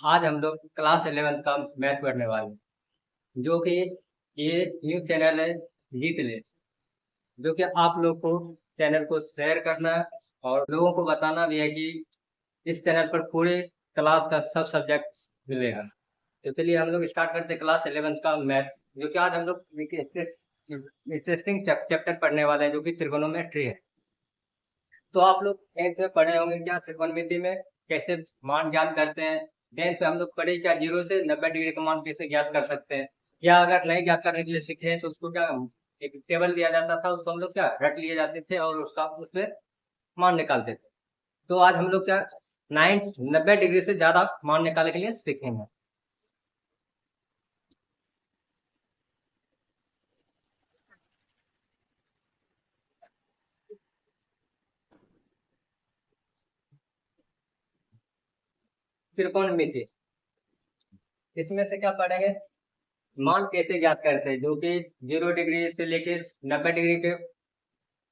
आज हम लोग क्लास 11th का मैथ पढ़ने वाले हैं, जो कि ये न्यूज चैनल है जीत ले, जो कि आप लोग को चैनल को शेयर करना है और लोगों को बताना भी है कि इस चैनल पर पूरे क्लास का सब सब्जेक्ट मिलेगा। तो चलिए हम लोग स्टार्ट करते हैं क्लास 11th का मैथ, जो कि आज हम लोग इंटरेस्टिंग चैप्टर पढ़ने वाले हैं, जो कि त्रिकोणोमेट्री है। तो आप लोग 10th में पढ़े होंगे क्या त्रिकोणमिति में कैसे मान ज्ञात करते हैं। 10th में हम लोग पढ़े क्या 0 से 90 डिग्री का मान कैसे ज्ञात कर सकते हैं, या अगर नहीं ज्ञात करने के लिए सीखे हैं तो उसको क्या एक टेबल दिया जाता था, उसको हम लोग क्या रट लिए जाते थे और उसका उसमें मान निकालते थे। तो आज हम लोग क्या 90 डिग्री से ज्यादा मान निकालने के लिए सीखेंगे। त्रिकोणमिति, इसमें से क्या पढ़ेंगे, मान कैसे ज्ञात करते हैं, जो कि 0 डिग्री से लेके 90 डिग्री के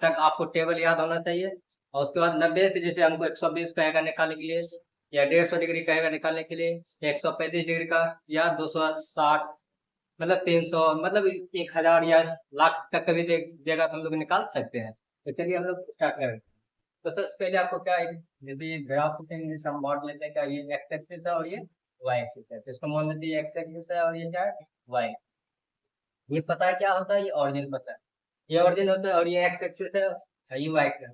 तक आपको टेबल याद होना चाहिए। और उसके बाद 90 से जैसे हमको 120 कहेगा निकालने के लिए, या 150 डिग्री कहेगा निकालने के लिए, या 135 डिग्री का, या 260, मतलब 300, मतलब 1000 या लाख तक का भी देगा तो हम लोग निकाल सकते हैं। तो चलिए हम लोग स्टार्ट करें। तो सबसे पहले आपको क्या है, यदि ग्राफ के इंग्लिश हम बांट लेते हैं, क्या ये एक्स एक्सिस है और ये वाई एक्सिस है, तो इसको मान लेते हैं एक्स एक्सिस है और ये क्या है वाई। ये पता है क्या होता है, ये ऑरिजिन पता है, ये ओरिजिन होता है और ये एक्स एक्सिस है और ये वाई एक्सिस है।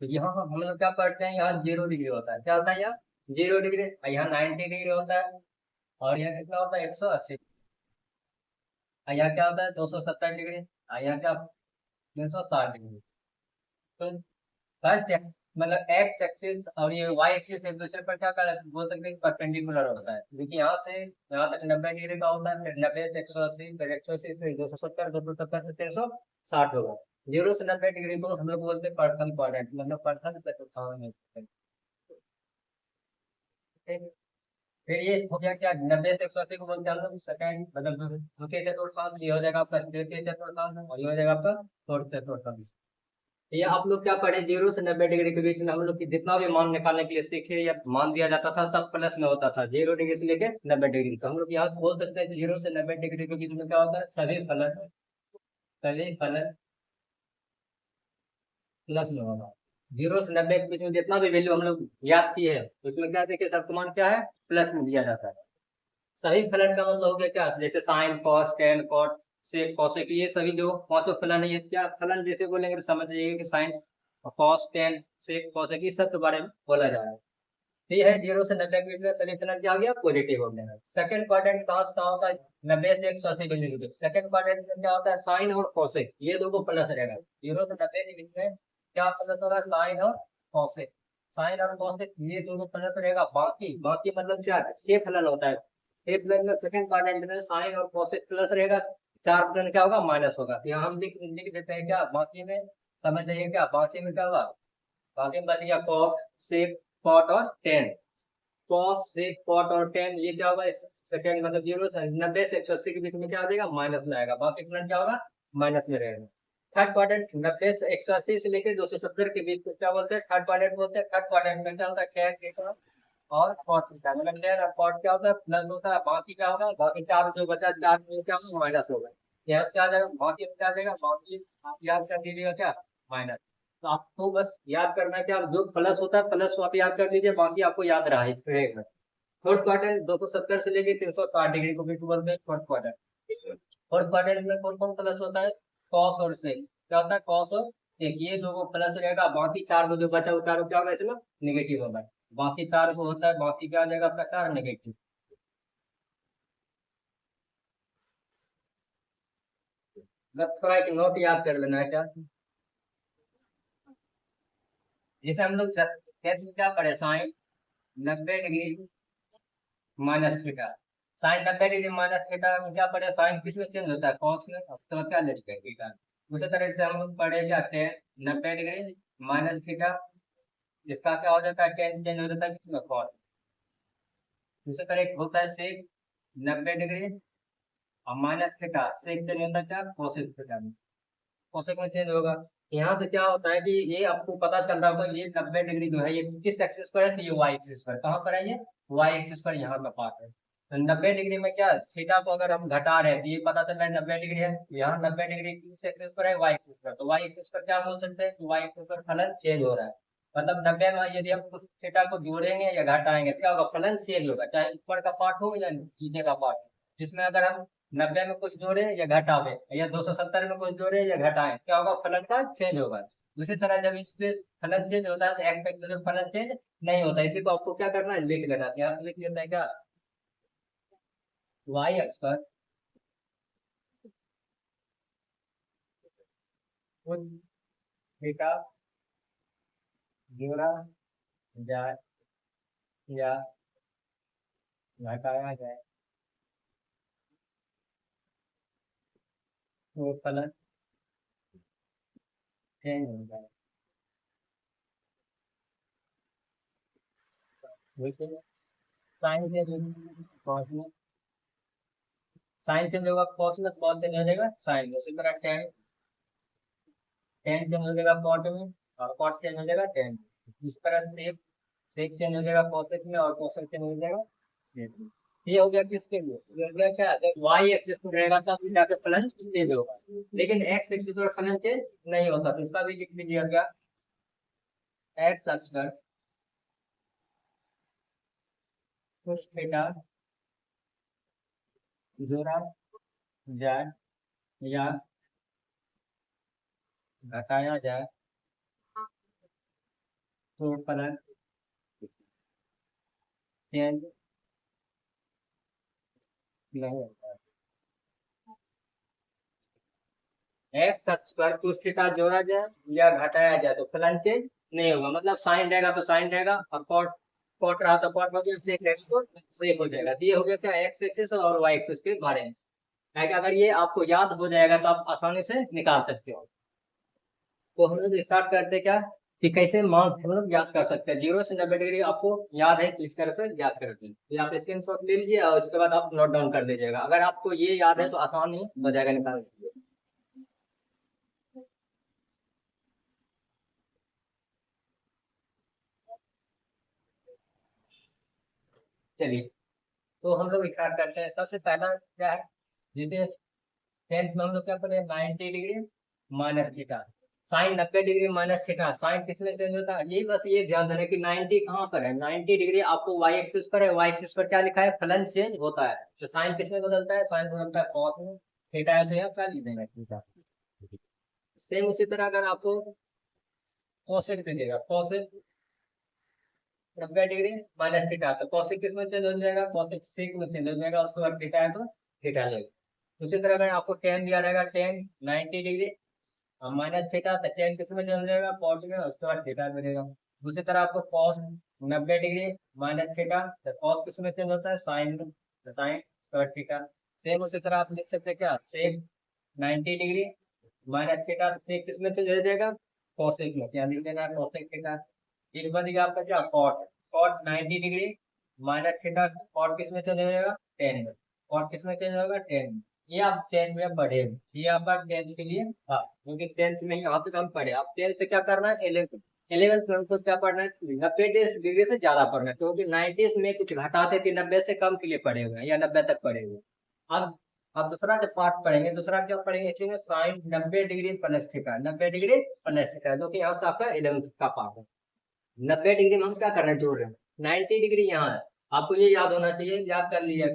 तो यहाँ हम लोग क्या पढ़ते हैं, यहाँ 0 डिग्री होता है, क्या होता है यहाँ 0 डिग्री, और यहाँ 90 डिग्री होता है, और यहाँ कितना होता है 180, और यहाँ क्या होता है 270 डिग्री, और यहाँ क्या 360 डिग्री। तो फर्स्ट एक्स मतलब एक्स एक्सिस और ये वाई एक्सिस एक दूसरे पर क्या कर बोल सकते हैं परपेंडिकुलर होता है, क्योंकि यहाँ से यहाँ तक 90 डिग्री का होता है, फिर 90 से 180, फिर 180 से 270, 270 से 360 होगा। 0 से 90 डिग्री को हम लोग बोलते हैं पर्सन क्वाड्रेंट, मतलब पर्सन प्लस। फिर ये हो गया क्या 90 से 180 को बोलते हैं हम लोग सेकंड, मतलब द्वितीय चतुर्थांश, ये हो जाएगा आपका तृतीय चतुर्थांश और ये हो जाएगा आपका चौथ चतुर्थांश। ये आप लोग क्या पढ़े 0 से 90 डिग्री के बीच में हम लोग की जितना भी मान निकालने के लिए सीखे या मान दिया जाता था, सब प्लस में होता था। 0 डिग्री से लेके 90 डिग्री, तो हम लोग यहाँ बोल सकते हैं 0 से 90 डिग्री के बीच में क्या होता है सभी फलन, सभी फलन प्लस में होगा। 0 से 90 के बीच में जितना भी वैल्यू हम लोग याद किए हैं, तो उसमें क्या देखिए सब मान क्या है प्लस में दिया जाता है। सही फलन का मतलब हो गया क्या, जैसे sine cos tan cot sec cosec, ये सभी जो पांचों फलन है, ये क्या फलन जैसे बोलेंगे तो समझ जाइएगा कि sine cos tan sec cosec ये सब के बारे में बोला जा रहा है। तो ये है 0 से 90 के बीच में सभी फलन क्या हो गया पॉजिटिव हो गया। सेकंड क्वाड्रेंट कहाँ से कहाँ होता है 90 से 180 के बीच में, सेकंड क्वाड्रेंट में क्या होता है साइन और कॉसेक, ये दोनों प्लस रहेगा। 0 से 90 के बीच में क्या प्लस होगा साइन और कॉसेक, साइन और कॉसेक ये दोनों प्लस रहेगा। बाकी बाकी मतलब क्या ये फलन होता है, एक प्लेन में सेकंड क्वाड्रेंट में साइन और कोसेक प्लस रहेगा, चार प्लेन क्या होगा माइनस होगा। तो यहाँ हम लिख लिख देते हैं क्या बाकी में, समझ जाइए क्या बाकी में क्या होगा, बाकी में बन गया कॉस सेक कॉट और टेन। कॉस सेक कॉट और टेन ये क्या होगा सेकंड, मतलब 0 से 90 से 180 के बीच में क्या आ जाएगा माइनस में आएगा, बाकी प्लेन क्या होगा माइनस में रहेगा। थर्ड क्वाड्रेंट 90 से 180 से लेकर 270 के बीच में क्या बोलते हैं थर्ड क्वाड्रेंट बोलते हैं। थर्ड क्वाड्रेंट में क्या होता है टेन और कॉट थीटा, मतलब टेन और कॉट क्या होता है प्लस होता है, बाकी क्या होगा बाकी चार जो बचा चार में क्या होगा माइनस होगा। यहाँ क्या आ जाएगा बाकी में क्या आ जाएगा, बाकी आप याद कर दीजिएगा क्या माइनस। तो आपको बस याद करना है कि आप जो प्लस होता है प्लस को आप याद कर दीजिए, बाकी आपको याद रहेगा। फोर्थ क्वार्टर 270 से लेके 360 डिग्री को भी बोलते हैं फोर्थ क्वार्टर। फोर्थ क्वार्टर में कौन कौन प्लस होता है कॉस और सेक, क्या होता है कॉस और सेक, ये दो को प्लस रहेगा, बाकी चार को जो बचा वो चारों क्या होगा इसमें निगेटिव होगा। बाकी चार को होता है, बाकी क्या आ जाएगा आपका चार नेगेटिव। बस थोड़ा एक नोट याद कर लेना है क्या, जैसे हम लोग टेंथ में क्या पढ़े sine 90 degree minus theta, sine 90 degree minus theta में क्या पढ़े साइन किस में चेंज होता है कॉस में, अब तो क्या लेके थीटा। उसी तरह से हम लोग पढ़े क्या टेन 90 डिग्री माइनस थीटा, इसका क्या हो जाता है टेन चेंज हो जाता है किसमें कॉस। दूसरी तरह एक होता है सेक 90 डिग्री और माइनस थीटा, सेक चेंज होता है क्या कोसेक थीटा में, कोसेक में चेंज होगा। यहाँ से क्या होता है कि ये आपको पता चल रहा होगा, ये 90 डिग्री जो है ये किस एक्सिस पर है, तो ये वाई एक्सिस पर। कहाँ पर है ये? वाई एक्सिस पर, यहाँ का पार्ट है। तो 90 डिग्री में क्या, थीटा को अगर हम घटा रहे हैं तो ये पता चल रहा है 90 डिग्री है। तो यहाँ 90 डिग्री किस एक्सिस पर है? वाई एक्सिस पर। तो वाई एक्सिस पर क्या बोल सकते हैं कि वाई एक्सिस पर फलन चेंज हो रहा है। मतलब 90 में यदि हम कुछ थीटा को जोड़ेंगे या घटाएंगे तो क्या होगा? फलन चेंज होगा, चाहे ऊपर का पार्ट हो या नीचे का पार्ट हो। जिसमें अगर हम 90 में कुछ जोड़े या घटावे, या 270 में कुछ जोड़े या घटाएं, क्या होगा? फलन का चेंज होगा। दूसरी तरह जब इसमें फलन चेंज होता है तो एक्स एक्सिस में फलन चेंज नहीं होता। इसी को आपको क्या करना है? लिख लेना। क्या लिख लेना है? क्या वाई अक्ष पर कुछ थीटा जोड़ा जाए या घटाया जाए तो फलन चेंज हो जाए। वैसे साइन चेंज होगा, कॉस में साइन चेंज होगा, कॉस में कॉस चेंज हो जाएगा साइन में। उसी तरह टेन, टेन चेंज हो जाएगा कॉट में, और कॉट चेंज हो जाएगा टेन में। इस तरह सेक, सेक चेंज हो जाएगा कोसेक में, और कोसेक चेंज हो जाएगा सेक में। ये हो गया किसके लिए? ये हो गया क्या, जब वाई एक्सिस में रहेगा तब जाकर फलन चेंज होगा, लेकिन एक्स एक्सिस पर फलन चेंज नहीं होता। तो इसका भी लिख लीजिए क्या, एक्स अक्ष पर कुछ थीटा जोड़ा जाए या घटाया जाए तो फलन चेंज नहीं होता। एक्स अक्ष पर कुछ थीटा जोड़ा जाए या घटाया जाए तो फलन चेंज नहीं होगा। मतलब साइन रहेगा तो साइन रहेगा, और कॉट, कॉट रहा तो कॉट हो गया, सेक रहेगा तो सेक हो जाएगा। तो ये हो गया क्या, एक्स एक्सिस और वाई एक्सिस के बारे में। है कि अगर ये आपको याद हो जाएगा तो आप आसानी से निकाल सकते हो। तो हम लोग स्टार्ट करते क्या, कि कैसे मान हम लोग याद कर सकते हैं। 0 से 90 डिग्री आपको याद है तो इस तरह से याद करते हैं। तो आप स्क्रीन शॉट ले लीजिए और उसके बाद आप नोट डाउन कर दीजिएगा। अगर आपको ये याद है तो आसान ही हो जाएगा निकाल लीजिए। चलिए, तो हम लोग स्टार्ट करते हैं। सबसे पहला क्या है, जैसे टेंथ में हम लोग क्या पढ़े, 90 degree minus theta. Sine 90 degree minus theta, sine किस में चेंज होता है? ये बस ये ध्यान देना कि 90 कहाँ पर है। 90 डिग्री आपको वाई एक्सिस पर है, वाई एक्सिस पर क्या लिखा है? फलन चेंज होता है। तो साइन किस में बदलता है? साइन बदलता है कॉस में। थीटा है तो यहाँ क्या लिख देंगे? थीटा। सेम उसी तरह अगर आपको कोसेक दीजिएगा, कोसेक 90 डिग्री माइनस थीटा, तो कॉसेक किस में चेंज हो जाएगा? कॉसेक सेक में चेंज हो जाएगा। उसके बाद थीटा है तो थीटा जाएगा। उसी तरह अगर आपको टेन दिया रहेगा, टेन 90 डिग्री माइनस थीटा, तो टेन किस में चेंज जाएगा? कॉट में, उसके बाद थीटा मिलेगा। दूसरी तरह आपको कॉस 90 डिग्री माइनस थीटा, तो कॉस किस में चेंज होता है? साइन में, तो साइन उसके बाद थीटा। सेम उसी तरह आप लिख सकते हैं क्या, सेक 90 डिग्री माइनस थीटा, सेक किस में चेंज हो जाएगा? कॉसेक में, क्या लिख देना? Cosec theta. एक बार देखिए आपका क्या, cot, cot 90 degree minus theta, cot किस में चेंज हो जाएगा? टेन में। कॉट किस में चेंज होगा? टेन में। ये आप टेन में पढ़े, ये आपका टेंथ के लिए था, क्योंकि टेंथ में यहाँ तक हम पढ़े। अब टेंथ से क्या करना है, इलेवन, इलेवन ट्वेल्थ को क्या पढ़ना है? 90 डिग्री से ज्यादा पढ़ना है, क्योंकि 90 में कुछ घटाते थे, 90 से कम के लिए पढ़े हुए हैं या 90 तक पढ़े हुए हैं। अब दूसरा जो पार्ट पढ़ेंगे, दूसरा क्या पढ़ेंगे इसमें, sine 90 degree plus theta, 90 degree plus theta, जो कि यहाँ से आपका 11th का पार्ट है। 90 डिग्री में हम क्या कर रहे हैं, जोड़ रहे हैं। 90 डिग्री यहाँ है, आपको ये याद होना चाहिए, याद कर लिया,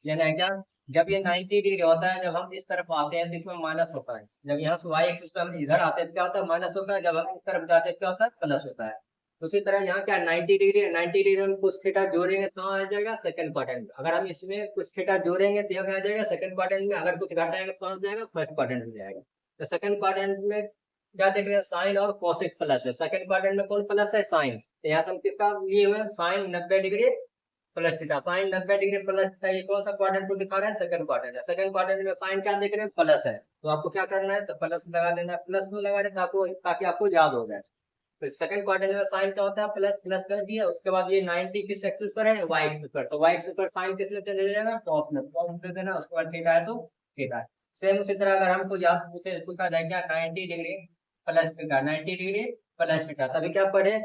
यानी है क्या, जब ये 90 डिग्री होता है, जब हम इस तरफ आते हैं तो इसमें माइनस होता है। जब यहाँ से वाई एक्सिस पे हम इधर आते हैं तो क्या होता है? माइनस होता है। जब हम इस तरफ जाते हैं क्या होता है? प्लस होता है। तो उसी तरह यहाँ क्या, 90 डिग्री है, 90 डिग्री में कुछ थीटा जोड़ेंगे तो आ जाएगा सेकंड क्वाड्रेंट में। अगर हम इसमें कुछ थीटा जोड़ेंगे तो यहाँ आ जाएगा सेकंड क्वाड्रेंट में। अगर कुछ घटाएंगे तो आ जाएगा फर्स्ट क्वाड्रेंट में जाएगा। तो सेकंड क्वाड्रेंट में क्या देख रहे हैं, साइन और कोसेक प्लस है। सेकंड क्वाड्रेंट में कौन प्लस है? साइन। तो यहाँ से हम किसका लिए हुए हैं? Sine 90 degree plus theta. Sine 90 degree plus theta, ये कौन सा क्वाड्रेंट को दिखा रहा है? सेकंड क्वाड्रेंट है। सेकंड क्वाड्रेंट में साइन क्या देख रहे हैं? प्लस है। तो आपको क्या करना है, तो प्लस लगा देना है। प्लस में लगा देना आपको, ताकि आपको याद हो जाए। तो सेकंड क्वाड्रेंट में साइन क्या होता है? प्लस, प्लस कर दिया। उसके बाद ये 90 किस एक्सिस पर है? वाई एक्सिस पर। तो वाई एक्सिस पर साइन किस में चले जाएगा? कॉस में, कॉस में दे देना। उसके बाद थीटा है तो थीटा है। सेम उसी तरह अगर हमको याद पूछा जाए क्या, 90 degree plus theta, 90 degree plus theta. तभी क्या पढ़े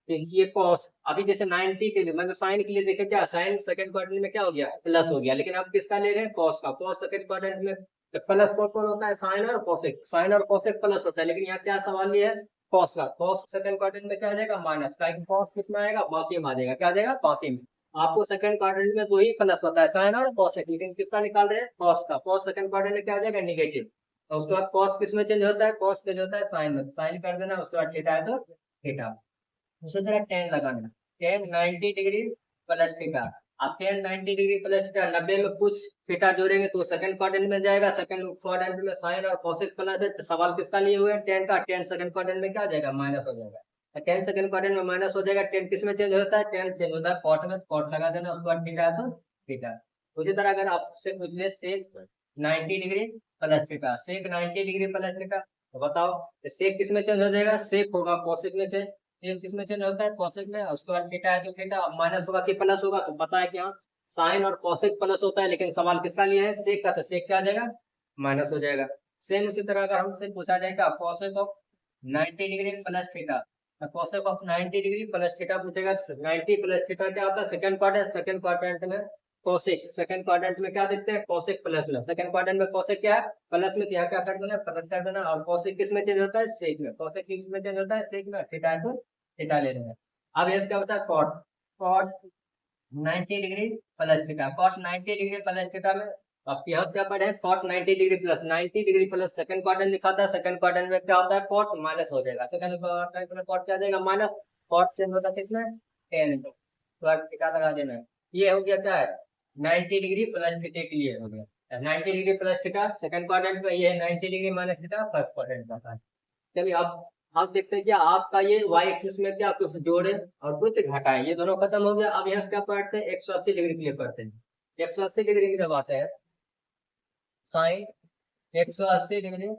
कि ये कॉस, अभी जैसे 90 के लिए मतलब साइन के लिए देखे क्या, साइन सेकंड क्वाड्रेंट में क्या हो गया, प्लस हो गया, लेकिन आप किसका ले रहे हैं, कॉस का। कॉस सेकंड क्वाड्रेंट में तो प्लस कौन कौन होता है, साइन और कोसेक, साइन और कोसेक प्लस होता है, लेकिन यहाँ क्या सवाल ये है, कॉस का। कॉस सेकंड क्वाड्रेंट में क्या आ जाएगा, माइनस का, कॉस कितना आएगा, बाकी में आ जाएगा, क्या आ जाएगा, बाकी में। आपको सेकंड क्वाड्रेंट में दो ही प्लस होता है, साइन और कोसेक, लेकिन किसका निकाल रहे हैं, कॉस का। कॉस सेकंड क्वाड्रेंट में क्या आ जाएगा, निगेटिव। और उसके बाद कॉस किस में चेंज होता है, कॉस चेंज होता है साइन में, साइन कर देना, उसके बाद थीटा है तो थीटा। उसी तरह टेन लगाना, टेन 90 डिग्री प्लस थीटा। अब टेन 90 डिग्री प्लस थीटा, 90 में कुछ थीटा जोड़ेंगे तो सेकंड क्वाड्रेंट में जाएगा, सेकंड क्वाड्रेंट में साइन और कोसेक प्लस है, तो सवाल किसका लिए हुए हैं, टेन का। टेन सेकंड क्वाड्रेंट में क्या आ जाएगा, माइनस हो जाएगा। टेन सेकंड क्वाड्रेंट में माइनस हो जाएगा, टेन किस में चेंज होता है, टेन चेंज होता है कॉट में, कॉट लगा देना, उसके बाद थीटा है तो थीटा। उसी तरह अगर आपसे पूछ ले सेक 90 डिग्री प्लस थीटा, सेक 90 डिग्री प्लस थीटा, तो बताओ सेक किस में चेंज हो जाएगा, सेक होगा कोसेक में चेंज, सेक किस में चेंज होता है, कोसेक में। उसके बाद थीटा है तो थीटा, माइनस होगा कि प्लस होगा, तो पता है कि हाँ साइन और कोसेक प्लस होता है, लेकिन सवाल किसका लिया है, सेक का, तो सेक क्या आ जाएगा, माइनस हो जाएगा। सेम उसी तरह अगर हमसे पूछा जाएगा cosec of 90 degree plus theta, तो cosec of 90 degree plus theta पूछेगा, 90 प्लस थीटा क्या होता है, सेकंड क्वाड्रेंट, सेकंड क्वाड्रेंट में कोसेक, सेकंड क्वाड्रेंट में क्या देखते हैं, कोसेक प्लस में, सेकंड क्वाड्रेंट में कोसेक क्या है, प्लस में, तो यहाँ क्या कर देना, प्लस कर देना। और कोसेक किस में चेंज होता है, सेक में, कोसेक किस में चेंज होता है, सेक में, थीटा है तो थीटा ले लेंगे। अब ये क्या बचा, cot, cot 90 degree plus theta, cot 90 degree plus theta में अब यहाँ क्या पढ़े, cot 90 degree plus 90 degree plus second quadrant लिखा था, सेकंड क्वाड्रेंट में क्या होता है, कॉट माइनस हो जाएगा, सेकंड क्वाड्रेंट में कॉट क्या आ जाएगा, माइनस, कॉट चेंज होता है कितना, 10, तो थीटा लगा देना है। ये हो गया क्या है, 90 डिग्री प्लस थीटा के लिए हो गया, 90 degree plus theta second quadrant में, ये है 90 degree minus theta first quadrant का। चलिए अब देखते हैं क्या आपका ये वाई एक्सिस में क्या कुछ जोड़े और कुछ घटाए, ये दोनों खत्म हो गया। अब यहाँ से क्या पढ़ते हैं, 180 डिग्री के लिए पढ़ते हैं। 180 डिग्री की जब आते हैं, sine 180 degree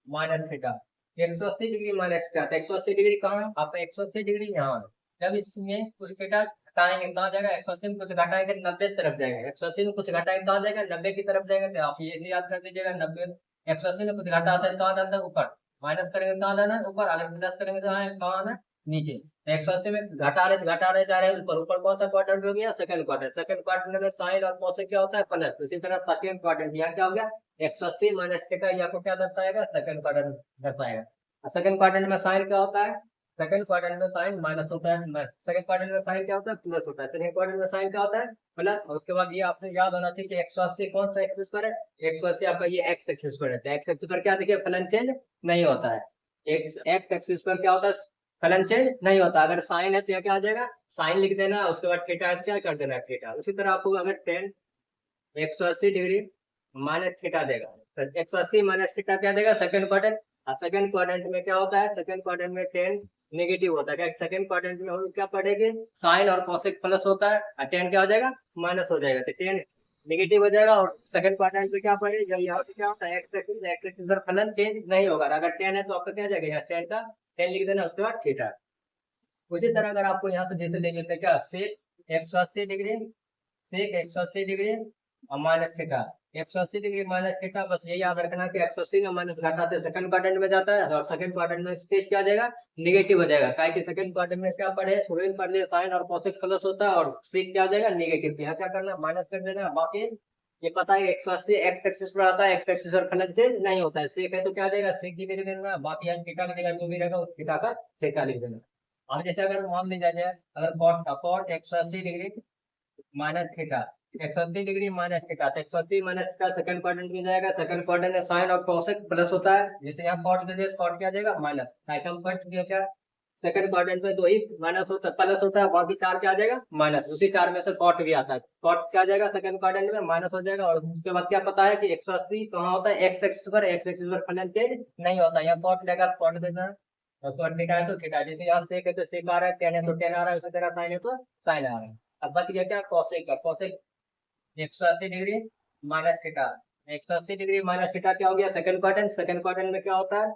minus theta, 180 degree minus theta, तो 180 डिग्री कहाँ है आपका, 180 डिग्री यहाँ है। जब इसमें कुछ थीटा घटाएंगे कहाँ जाएगा, 180 में कुछ घटाएंगे 90 की तरफ जाएगा, 180 में कुछ घटाएंगे कहाँ जाएगा, 90 की तरफ जाएगा। तो आप ये भी याद कर लीजिएगा, 90 180 में कुछ घटा आता है कहाँ जाता है, ऊपर, माइनस करेंगे कहाँ जाना है, ऊपर, अगर प्लस करेंगे तो कहाँ आना है, नीचे। 180 में घटा रहे जा रहे हैं ऊपर, ऊपर कौन सा क्वाड्रेंट हो गया, सेकंड क्वाड्रेंट, सेकंड क्वाड्रेंट में साइन और कोसेक क्या होता है, प्लस। उसी तरह सेकंड क्वाड्रेंट यहाँ क्या हो गया, 180 माइनस थीटा, ये आपको क्या दर्शाएगा, सेकंड क्वाड्रेंट दर्शाएगा। सेकंड क्वाड्रेंट में साइन क्या होता है, सेकंड क्वाड्रेंट में साइन माइनस होता है, सेकंड क्वाड्रेंट में साइन क्या होता है, प्लस होता है, सेकंड क्वाड्रेंट में साइन क्या होता है, प्लस। और उसके बाद ये आपने याद होना चाहिए कि 180 कौन सा एक्सिस पर है, 180 आपका ये एक्स एक्सिस पर है। एक्स एक्सिस पर क्या देखिए, फलन चेंज नहीं होता है, एक्स एक्सिस पर क्या होता है, फलन चेंज नहीं होता। अगर साइन है तो यहाँ क्या आ जाएगा, साइन लिख देना, उसके बाद थीटा है क्या कर देना है, थीटा। उसी तरह आपको अगर टेन 180 डिग्री माइनस थीटा देगा, तो 180 माइनस थीटा क्या देगा, सेकंड क्वाड्रेंट। सेकंड क्वाड्रेंट में क्या होता है, सेकंड क्वाड्रेंट में टेन नेगेटिव होता है, क्या सेकंड क्वाड्रेंट में हम क्या पढ़ेंगे, साइन और कोसेक प्लस होता है, और टेन क्या हो जाएगा, माइनस हो जाएगा, तो टेन नेगेटिव हो जाएगा। और सेकंड क्वाड्रेंट में क्या पढ़ेंगे, जब यहाँ पे क्या होता है, एक्स एक्सिस पर फलन चेंज नहीं होगा, अगर टेन है तो आपका क्या जाएगा, यहाँ टेन का 10 लिख देना, उसके बाद थीटा। उसी तरह अगर आपको यहाँ से जैसे ले लेते हैं क्या, सेक 180 डिग्री, सेक 180 डिग्री और minus theta, 180 degree minus theta, बस यही याद रखना कि 180 में माइनस घटाते सेकंड क्वाड्रेंट में जाता है, और सेकंड क्वाड्रेंट में सेक क्या जाएगा, निगेटिव हो जाएगा, क्या कि सेकंड क्वाड्रेंट में क्या पढ़े, थोड़े पढ़ लिए, साइन और कोसेक प्लस होता है, और सेक क्या जाएगा, निगेटिव। यहाँ क्या करना, माइनस कर देना। बाकी ये पता है 180 एक्स एक्सिस पर आता है, एक्स एक्सिस पर फलन चेंज नहीं होता है, सेक है तो क्या देगा, सेक की लिख देना, बाकी यहाँ थीटा का जगह जो भी रहेगा उस थीटा का थीटा लिख देना। अब जैसे अगर मान लीजिए जाए, अगर cot 180 degree minus theta, 180 degree minus theta, तो 180 माइनस थीटा सेकंड क्वाड्रेंट में जाएगा, सेकंड क्वाड्रेंट में साइन और कोसेक प्लस होता है, जैसे यहाँ कॉट दे दिया, कॉट क्या जाएगा, माइनस, आइटम कट दिया क्या, सेकंड क्वाड्रेंट में दो ही माइनस होता है, प्लस होता है, बाकी चार क्या आ जाएगा, माइनस। उसी चार में से कॉट भी आता है, कॉट क्या जाएगा, सेकंड क्वाड्रेंट में माइनस हो जाएगा। और उसके बाद क्या पता है कि 180 कहाँ होता है, एक्स एक्सिस पर, एक्स एक्सिस पर फलन चेंज नहीं होता, यहाँ कॉट लेगा, कॉट देना, उसके बाद थीटा है तो थीटा, जैसे यहाँ सेक है तो सेक आ रहा है, टेन है तो टेन आ रहा है, उसी तरह साइन है तो साइन आ रहा है। अब बच गया क्या, कोसेक का, cosec 180 degree minus theta, 180 degree minus theta क्या हो गया, सेकंड क्वाड्रेंट, सेकंड क्वाड्रेंट में क्या होता है,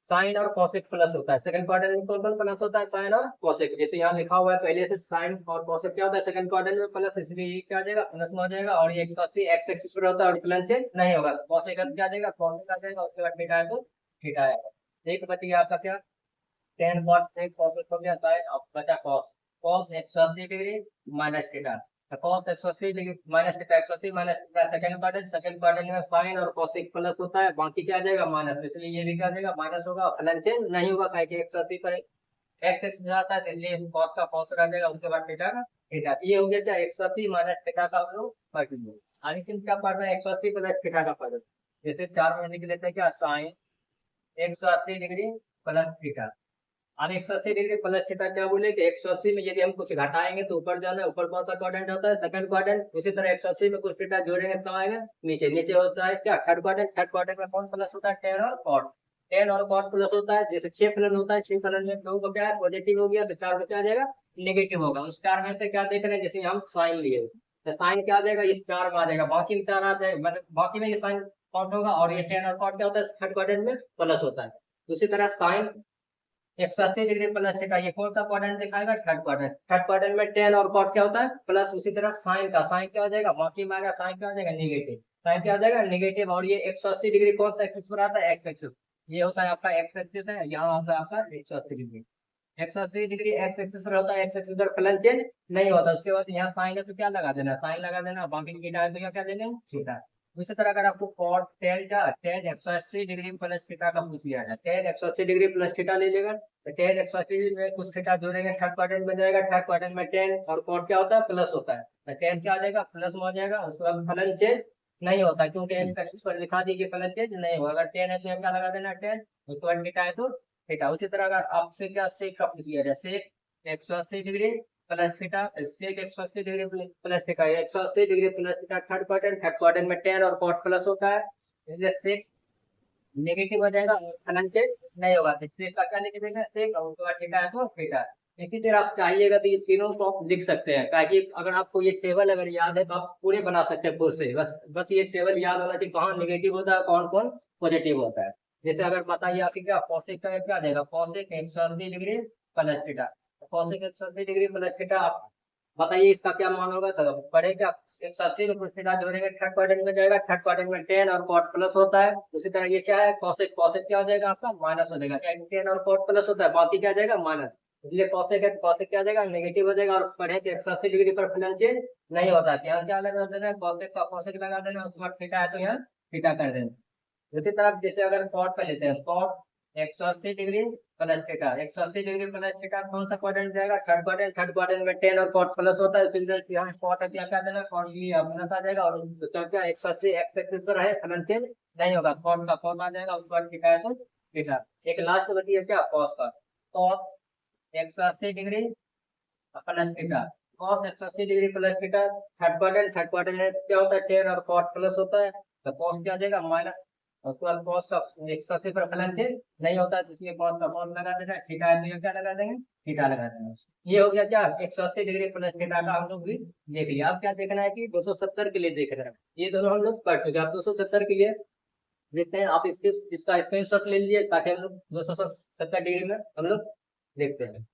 साइन और कोसेक प्लस होता है, सेकंड क्वाड्रेंट में कौन कौन प्लस होता है, साइन और कोसेक, जैसे यहाँ लिखा हुआ है पहले से, साइन और कोसेक क्या होता है, सेकंड क्वाड्रेंट में प्लस, इसलिए ये क्या आ जाएगा, प्लस में हो जाएगा। और ये 180 एक्स एक्सिस पर होता है और फलन चेंज नहीं होगा, कोसेक क्या आ जाएगा, कोसेक आ जाएगा, उसके बाद थीटा है तो थीटा आएगा। एक बच गया आपका क्या, टेन कॉट एक कॉस हो गया साइन, अब बचा cos, cos 180 degree minus theta, तो cos 180 degree minus theta, 180 minus theta second quadrant में साइन और कॉसेक प्लस होता है, बाकी क्या आ जाएगा माइनस, इसलिए ये भी क्या आ जाएगा माइनस होगा, फलन चेंज नहीं होगा, क्या कि 180 पर एक्स एक्स जाता है, तो इसलिए कॉस का कॉस रह जाएगा, उसके बाद थीटा का थीटा, ये हो गया क्या 180 माइनस थीटा का हम लोग मल्टीप्लाई। आगे क्या पढ़ रहे हैं, 180 प्लस थीटा का पढ़ रहे हैं, जैसे 4 में लिख लेते हैं क्या, साइन 180 डिग्री प्लस थीटा। अब 180 डिग्री प्लस थीटा क्या बोले कि 180 में यदि हम कुछ घटाएंगे तो ऊपर जाना है, ऊपर कौन सा क्वाड्रेंट होता है, सेकंड क्वाड्रेंट, उसी तरह 180 में कुछ थीटा जोड़ेंगे तो आएगा नीचे, नीचे होता है क्या थर्ड क्वाड्रेंट, थर्ड क्वाड्रेंट में कौन प्लस होता है, टेन और कॉट, टेन और कॉट प्लस होता है, जैसे 6 फलन होता है, 6 फलन में 2 का क्या है पॉजिटिव हो गया, तो 4 का क्या आ जाएगा नेगेटिव होगा, उस 4 में से क्या देख रहे हैं, जैसे हम साइन लिए तो साइन क्या आ जाएगा, इस 4 में आ जाएगा, बाकी में 4 आ जाएगा, मतलब बाकी में ये साइन काउंट होगा, और ये टेन और कॉट क्या होता है थर्ड क्वाड्रेंट में प्लस होता है, उसी तरह साइन 180 डिग्री प्लस थीटा, ये कौन सा क्वाड्रेंट दिखाएगा, थर्ड क्वाड्रेंट, थर्ड क्वाड्रेंट में टेन और कॉट क्या होता है प्लस, उसी तरह साइन का साइन क्या हो जाएगा, बाकी में आएगा साइन क्या हो जाएगा नेगेटिव, साइन क्या हो जाएगा नेगेटिव, और ये 180 डिग्री कौन सा एक्सिस पर आता है, एक्स एक्सिस, ये होता है आपका एक्स एक्सिस है, यहाँ होता है आपका 180 डिग्री, 180 डिग्री एक्स एक्सिस पर होता है, एक्स एक्सिस पर फलन चेंज नहीं होता, उसके बाद यहाँ साइन है तो क्या लगा देना, साइन लगा देना, बाकी थीटा है तो क्या देना थीटा। उसी तरह अगर आपको कॉट टेन का टेन 180 डिग्री प्लस थीटा का पूछ लिया है, टेन 180 डिग्री प्लस थीटा ले लेगा, तो टेन 180 में कुछ थीटा जोड़ेंगे थर्ड क्वाड्रेंट में जाएगा, थर्ड क्वाड्रेंट में टेन और कॉट क्या होता है प्लस होता है, तो टेन क्या आ जाएगा प्लस में आ जाएगा, उसके बाद फलन चेंज नहीं होता, क्योंकि एक्स एक्सिस पर दिखा दी कि फलन चेंज नहीं होगा, अगर टेन है तो क्या लगा देना टेन, उसके बाद थीटा है तो थीटा। उसी तरह अगर आपसे क्या सेक का पूछ लिया जाए, सेक 180 डिग्री प्लस थीटा, सेक 180 degree plus theta, 180 degree plus theta third quadrant, third quadrant में टेन और कॉट प्लस होता है, इसलिए सेक नेगेटिव हो जाएगा और फलन चेंज नहीं होगा, तो सेक का क्या नेगेटिव है सेक, और उसके बाद थीटा है तो थीटा। इसी तरह आप चाहिएगा तो ये तीनों को आप लिख सकते हैं, ताकि अगर आपको ये टेबल अगर याद है तो आप पूरे बना सकते हैं खुद से, बस बस ये टेबल याद होना चाहिए कहाँ नेगेटिव होता है कौन कौन पॉजिटिव होता है। जैसे अगर बताइए आपकी क्या कौशिक का क्या देगा, Kaushik 180 degree plus theta, Kaushik 180 degree plus theta, आप बताइए इसका क्या मान होगा, तो पढ़े क्या 180 में कुछ थीटा जोड़ेंगे थर्ड क्वाड्रेंट में जाएगा, थर्ड क्वाड्रेंट में टेन और कॉट प्लस होता है, उसी तरह ये क्या है कौशिक, कौशिक क्या हो जाएगा आपका माइनस हो जाएगा, क्या टेन और कॉट प्लस होता है, बाकी क्या आ जाएगा माइनस, इसलिए कौशिक है तो कौशिक क्या आ जाएगा नेगेटिव हो जाएगा, और पढ़े कि 180 डिग्री पर फलन चेंज नहीं होता है, यहाँ क्या लगा देना है कौशिक का कौशिक लगा देना, उसके बाद थीटा है तो यहाँ थीटा कर देना। दूसरी तरफ जैसे अगर कॉट पे लेते हैं, cot 180 degree plus theta, 180 degree plus theta कौन सा क्वाड्रेंट जाएगा थर्ड क्वाड्रेंट, थर्ड क्वाड्रेंट में टेन और कॉट प्लस होता है, इसलिए यहाँ कॉट है क्या देना कॉट ये प्लस आ जाएगा, और तो क्या 180 एक्स एक्सिस पर है फलन चेंज नहीं होगा, कॉट का कॉट आ जाएगा, उसके बाद थीटा है तो थीटा। एक लास्ट बची क्या कॉस का, cos 180 degree plus theta, cos 180 degree plus theta third quadrant में क्या होता है टेन और कॉट प्लस होता है, तो कॉस क्या आ जाएगा माइनस, उसके बाद कॉस का 180 पर फलन चेंज नहीं होता है, इसलिए कॉस का कॉस लगा देना, थीटा है तो ये क्या लगा देंगे थीटा लगा देना। ये हो गया क्या 180 डिग्री प्लस थीटा का हम लोग भी देख लिया। अब क्या देखना है कि 270 के लिए देख रहे हैं, ये दोनों हम लोग पढ़ चुके हैं, आप 270 के लिए देखते हैं, आप इसके इसका स्क्रीनशॉट ले लीजिए ताकि हम लोग 270 डिग्री में हम लोग देखते हैं।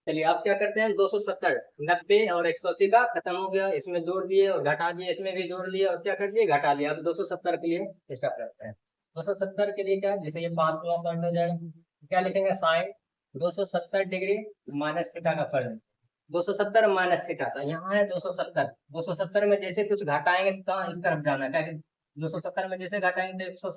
चलिए आप क्या करते हैं 270 90 और 180 का खत्म हो गया, इसमें जोड़ दिए और घटा दिए, इसमें भी जोड़ दिए और क्या कर दिए घटा दिया, अब 270 के लिए स्टार्ट करते हैं। 270 के लिए क्या है, जैसे ये 5वां पॉइंट हो जाएगा, क्या लिखेंगे साइन 270 डिग्री माइनस थीटा का फर्क, 270 माइनस थीटा था, यहाँ है 270, 270 में जैसे कुछ घटाएंगे तो इस तरफ जाना है, क्या 270 में जैसे घटाएंगे तो